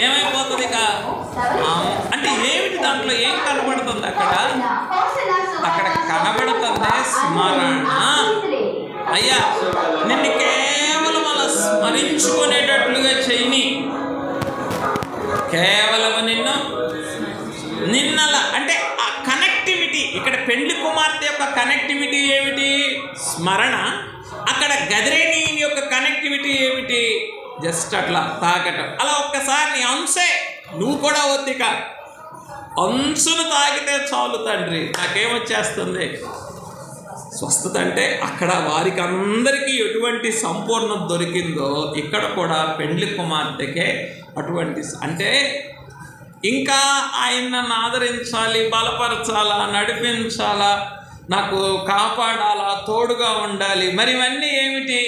Speaker 1: ఏమైపోతుంది? అంటే ఏమిటి దాంట్లో ఏం కనబడుతుంది? అక్కడ కనబడుతుంది స్మరణ. అయ్యా నిన్ను కేవలం అలా స్మరించుకునేటట్లుగా చేయని, కేవలం నిన్నలా అంటే ఆ కనెక్టివిటీ. ఇక్కడ పెండ్లి కుమార్తె యొక్క కనెక్టివిటీ ఏమిటి? స్మరణ. అక్కడ గదిరేనీయుని యొక్క కనెక్టివిటీ ఏమిటి? జస్ట్ అట్లా తాకటం. అలా ఒక్కసారి నీ అంశే, నువ్వు కూడా వద్దిక అంశును తాకితే చాలు తండ్రి, నాకేమొచ్చేస్తుంది స్వస్థత. అంటే అక్కడ వారికి అందరికీ ఎటువంటి సంపూర్ణత దొరికిందో ఇక్కడ కూడా పెండ్లి కుమార్తెకే అటువంటి. అంటే ఇంకా ఆయన నన్ను ఆదరించాలి, బలపరచాలా, నడిపించాలా, నాకు కాపాడాలా, తోడుగా ఉండాలి. మరి ఇవన్నీ ఏమిటి?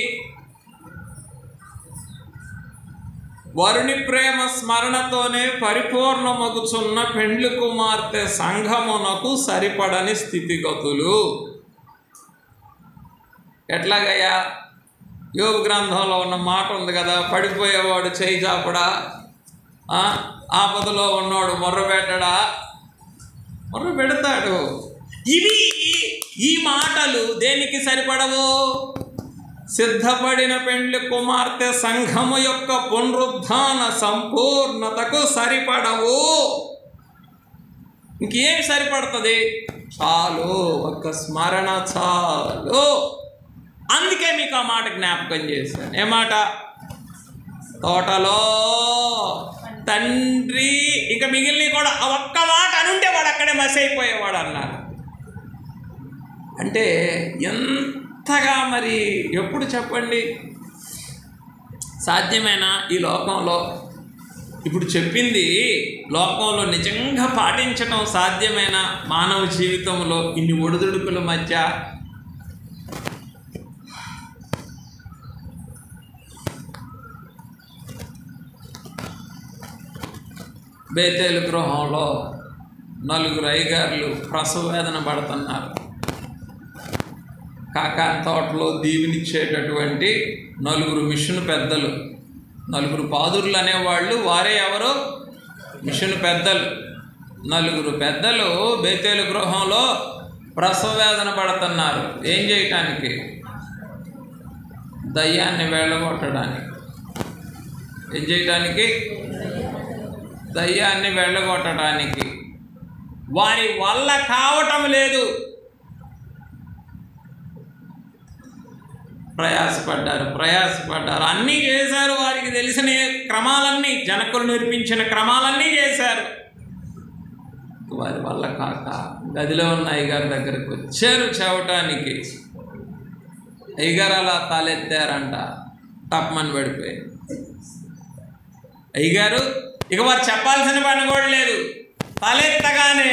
Speaker 1: వరుని ప్రేమ స్మరణతోనే పరిపూర్ణమగుచున్న పెండ్లి కుమార్తె సంఘమునకు సరిపడని స్థితిగతులు. ఎట్లాగయ్యా? యోబు గ్రంథంలో ఉన్న మాట ఉంది కదా, పడిపోయేవాడు చేయి చాపడా, ఆపదలో ఉన్నవాడు మొర్ర పెట్టడా? మొర్ర పెడతాడు. ఈ మాటలు దేనికి సరిపడవు? సిద్ధపడిన పెండ్లి కుమార్తె సంఘము యొక్క పునరుద్ధాన సంపూర్ణతకు సరిపడవు. ఇంకేమి సరిపడుతుంది? చాలు, ఒక్క స్మరణ చాలు. అందుకే మీకు ఆ మాట జ్ఞాపకం చేశాను. ఏ మాట? తోటలో తండ్రి, ఇంకా మిగిలిన కూడా ఆ ఒక్క మాట అనుంటే వాడు అక్కడే మసి అయిపోయేవాడు అన్నారు. అంటే ఎంతగా మరి ఎప్పుడు చెప్పండి సాధ్యమేనా ఈ లోకంలో? ఇప్పుడు చెప్పింది లోకంలో నిజంగా పాటించడం సాధ్యమేనా మానవ జీవితంలో? ఇన్ని ఒడిదుడుకుల మధ్య బేతేలు గృహంలో 4 అయ్యగారులు ప్రసవ వేదన పడుతున్నారు. కాకాని తోటలో దీవినిచ్చేటటువంటి 4 మిషన్ పెద్దలు, 4 పాదుర్లు అనేవాళ్ళు, వారే ఎవరు? మిషన్ పెద్దలు. 4 పెద్దలు బేతేలు గృహంలో ప్రసవ వేదన పడుతున్నారు. ఏం చేయటానికి? దయ్యాన్ని వెళ్ళగొట్టడానికి. ఏం చేయటానికి? దయ్యాన్ని వెళ్ళగొట్టడానికి. వారి వల్ల కావటం లేదు. ప్రయాసపడ్డారు, అన్నీ చేశారు. వారికి తెలిసిన క్రమాలన్నీ, జనకులు నేర్పించిన క్రమాలన్నీ చేశారు. వారి వల్ల కాక గదిలో ఉన్న అయ్యగారి దగ్గరకు వచ్చారు చెవటానికి. అయ్యగారు అలా తలెత్తారంట, తప్పమని పడిపోయి. అయ్యగారు ఇక వారు చెప్పాల్సిన పని కూడా లేదు. తలెత్తగానే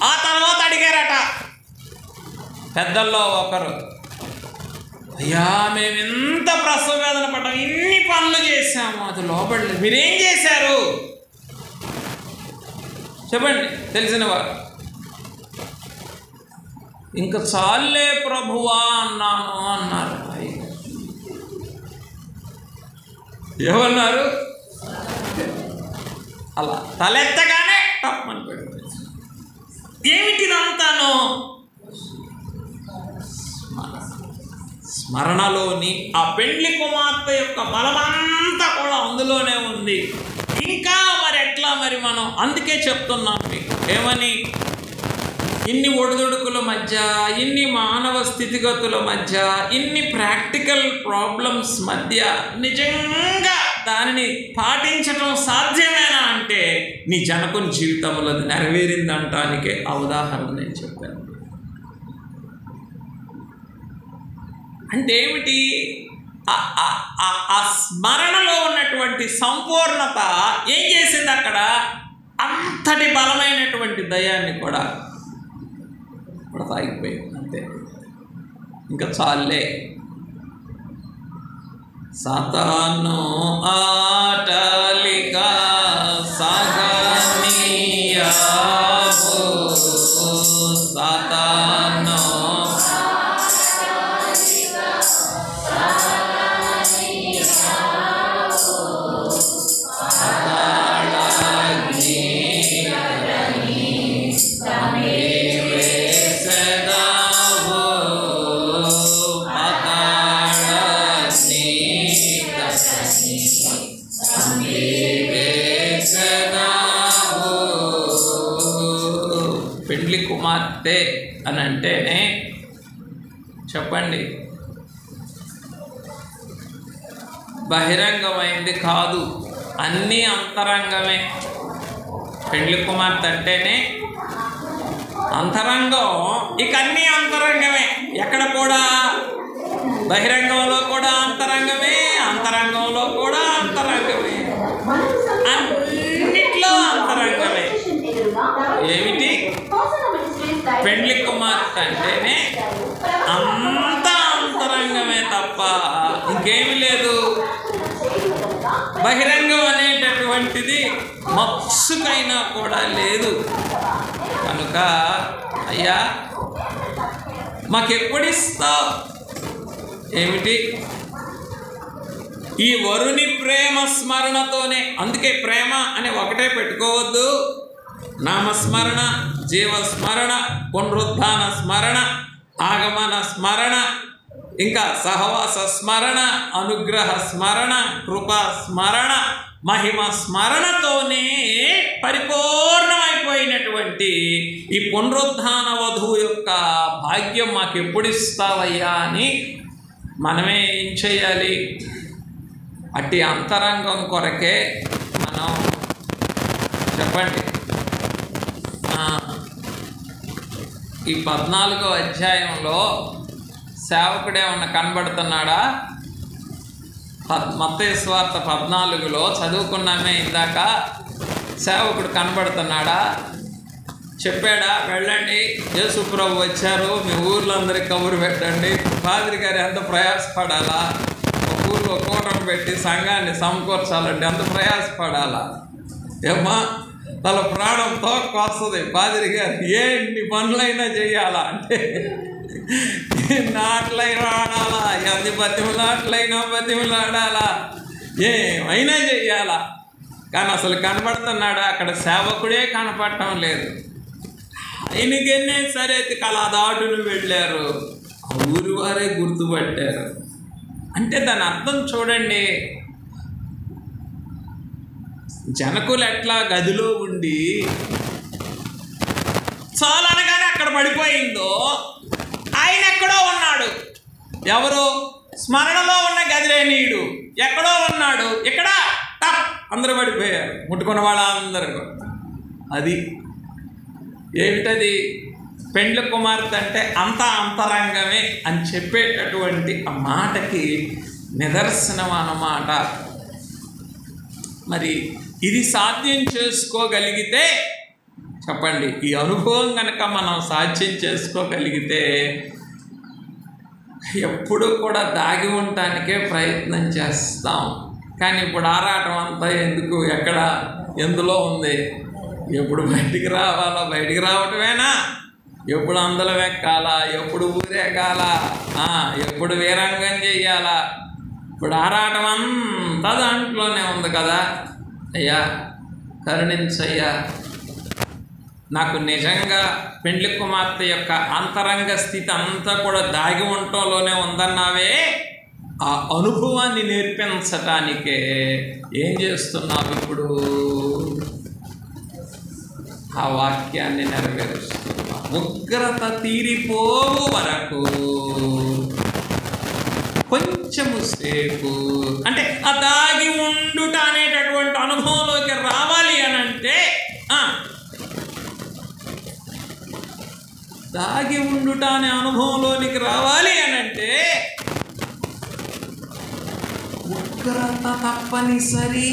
Speaker 1: ఆ తర్వాత అడిగారట పెద్దల్లో ఒకరు, అయ్యా మేము ఎంత ప్రసవ వేదన పడ్డాం, ఇన్ని పనులు చేశాము, అది లోపడలేదు, మీరేం చేశారు చెప్పండి తెలిసిన వారు. ఇంకా చాలే ప్రభువా అన్నాను అన్నారు. ఏమన్నారు? అలా తలెత్తగానే తప్పని పెడుతుంది. ఏమిటిదంతాను? స్మరణలోని ఆ పెండ్లి కుమార్తె యొక్క బలమంతా కూడా అందులోనే ఉంది. ఇంకా మరి ఎట్లా మరి మనం అందుకే చెప్తున్నాం మీకు ఏమని, ఇన్ని ఒడిదుడుకుల మధ్య, ఇన్ని మానవ స్థితిగతుల మధ్య, ఇన్ని ప్రాక్టికల్ ప్రాబ్లమ్స్ మధ్య నిజంగా దానిని పాటించడం సాధ్యమేనా అంటే నీ జనకుని జీవితంలో అది నెరవేరిందంటానికే ఆ ఉదాహరణ నేను చెప్పాను. అంటే ఏమిటి? ఆ స్మరణలో ఉన్నటువంటి సంపూర్ణత ఏం చేసింది అక్కడ? అంతటి బలమైనటువంటి దయాన్ని కూడా తాగిపోయింది. అంతే, ఇంకా చాలే. సాతాను ఆటలిక సాగనీయావో, సాతాను పెండ్లి కుమార్తె అని అంటేనే చెప్పండి బహిరంగమైంది కాదు, అన్నీ అంతరంగమే. పెండ్లి కుమార్తె అంటేనే అంతరంగం, ఇక అన్నీ అంతరంగమే. ఎక్కడ కూడా బహిరంగంలో కూడా అంతరంగమే, అంతరంగంలో కూడా అంతరంగమే, అన్నిట్లో అంతరంగమే. ఏమిటి? పెండ్లి కుమార్తె అంటేనే అంత అంతరంగమే తప్ప ఇంకేమి లేదు. బహిరంగం అనేటటువంటిది మత్సుకైనా కూడా లేదు. కనుక అయ్యా మాకెప్పుడిస్తావు? ఏమిటి? ఈ వరుని ప్రేమ స్మరణతోనే. అందుకే ప్రేమ అని ఒకటే పెట్టుకోవద్దు. నామస్మరణ, జీవస్మరణ, పునరుద్ధాన స్మరణ, ఆగమన స్మరణ, ఇంకా సహవాస స్మరణ, అనుగ్రహ స్మరణ, కృపా స్మరణ, మహిమ స్మరణతోనే పరిపూర్ణమైపోయినటువంటి ఈ పునరుద్ధాన వధువు యొక్క భాగ్యం మాకు ఎప్పుడు ఇస్తావయ్యా అని మనమే ఏం చేయాలి? అట్టి అంతరంగం కొరకే మనం చెప్పండి ఈ 14వ అధ్యాయంలో సేవకుడు ఏమన్నా కనబడుతున్నాడా? మత్తయి సువార్త 14లో చదువుకున్నామే ఇందాక. సేవకుడు కనబడుతున్నాడా? చెప్పాడా వెళ్ళండి యేసు ప్రభు వచ్చారు, మీ ఊర్లో అందరికి కబురు పెట్టండి, పాదిరి గారు ఎంత ప్రయాసపడాలా, ఒక ఊర్లో కూటమి పెట్టి సంఘాన్ని సమకూర్చాలంటే ఎంత ప్రయాసపడాలా? ఏమ్మా తన ప్రాణం తోక్కొస్తుంది. పాదిరి గారు ఎన్ని పనులైనా చేయాలా అంటే నాట్లైనా ఆడాలా, ఎన్ని బతిమలాట్లైనా బతిమలాడాలా, ఏమైనా చెయ్యాలా. కానీ అసలు కనపడుతున్నాడా? అక్కడ సేవకుడే కనపడటం లేదు. ఆయనకెన్నే సరే కళా దాటును వెళ్ళారు, ఆ ఊరి వారే గుర్తుపట్టారు. అంటే దాని అర్థం చూడండి, జనకులు ఎట్లా గదిలో ఉండి చాలా అనగానే అక్కడ పడిపోయిందో, ఆయన ఎక్కడో ఉన్నాడు. ఎవరు? స్మరణలో ఉన్న గదిలేనీయుడు ఎక్కడో ఉన్నాడు. ఇక్కడ టప్ అందరూ పడిపోయారు, ముట్టుకున్న వాళ్ళందరూ. అది ఏమిటది? పెండ్లి కుమార్తె అంటే అంత అంతరంగమే అని చెప్పేటటువంటి ఆ మాటకి నిదర్శనం అన్నమాట. మరి ఇది సాధ్యం చేసుకోగలిగితే చెప్పండి. ఈ అనుభవం కనుక మనం సాధ్యం చేసుకోగలిగితే ఎప్పుడు కూడా దాగి ఉండటానికే ప్రయత్నం చేస్తాం. కానీ ఇప్పుడు ఆరాటం అంతా ఎందుకు, ఎక్కడ, ఎందులో ఉంది? ఎప్పుడు బయటికి రావాలా, బయటికి రావటమేనా? ఎప్పుడు అందలం ఎక్కాలా, ఎప్పుడు ఊరేగాలా, ఎప్పుడు వీరంగం చెయ్యాలా? ఇప్పుడు ఆరాటం అంతా దాంట్లోనే ఉంది కదా. అయ్యా కరుణించయ్యా, నాకు నిజంగా పెండ్లి కుమార్తె యొక్క అంతరంగ స్థితి అంతా కూడా దాగి ఉండటంలోనే ఉందన్నావే, ఆ అనుభవాన్ని నేర్పించటానికే ఏం చేస్తున్నావు ఇప్పుడు? ఆ వాక్యాన్ని నెరవేరుస్తున్నా. ఉగ్రత తీరిపోవు వరకు కొంచెము సేపు, అంటే ఆ దాగి ఉండుట అనేటటువంటి అనుభవంలోకి రావాలి అని అంటే, దాగి ఉండుట అనే అనుభవంలోనికి రావాలి అని అంటే ఉగ్రత తప్పనిసరి.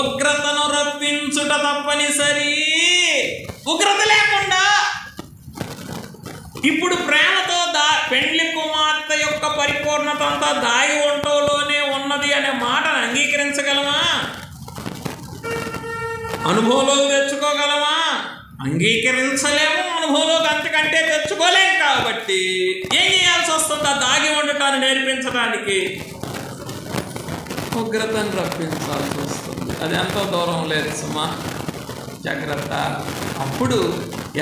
Speaker 1: ఉగ్రతను రప్పించుట తప్పనిసరి. ఉగ్రత లేకుండా ఇప్పుడు ప్రేమతో పెండ్లి కుమార్తె యొక్క పరిపూర్ణత అంతా దాగి ఉండటంలోనే ఉన్నది అనే మాటను అంగీకరించగలమా? అనుభవంలోకి తెచ్చుకోగలమా? అంగీకరించలేము. అనుభవంలోకి అంతకంటే తెచ్చుకోలేము. కాబట్టి ఏం చేయాల్సి వస్తుందా? దాగి ఉండటాన్ని నేర్పించడానికి ఉగ్రతను రప్పించాల్సి వస్తుంది. అది ఎంతో దూరం లేదు సుమా, జాగ్రత్త. అప్పుడు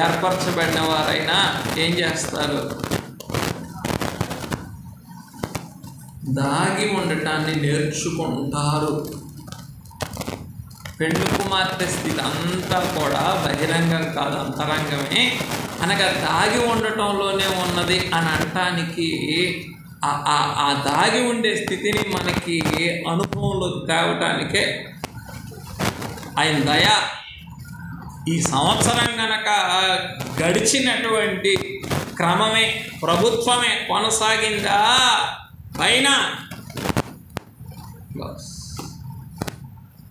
Speaker 1: ఏర్పరచబడిన వారైనా ఏం చేస్తారు? దాగి ఉండటాన్ని నేర్చుకుంటారు. పెండ్లి కుమార్తె స్థితి అంతా కూడా బహిరంగం కాదు, అంతరంగమే. అనగా దాగి ఉండటంలోనే ఉన్నది అని అనటానికి, ఆ దాగి ఉండే స్థితిని మనకి అనుభవంలో తేవటానికే ఆయన దయ. ఈ సంవత్సరం గనక గడిచినటువంటి క్రమమే, ప్రభుత్వమే కొనసాగిందా? పైన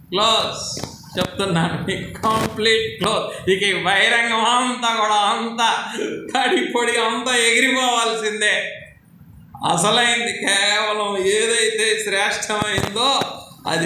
Speaker 1: క్లోజ్ చెప్తున్నాను, కంప్లీట్ క్లోజ్. ఇక ఈ బహిరంగం అంతా కూడా అంతా తడిపొడి అంతా ఎగిరిపోవాల్సిందే. అసలైంది కేవలం ఏదైతే శ్రేష్టమైందో అది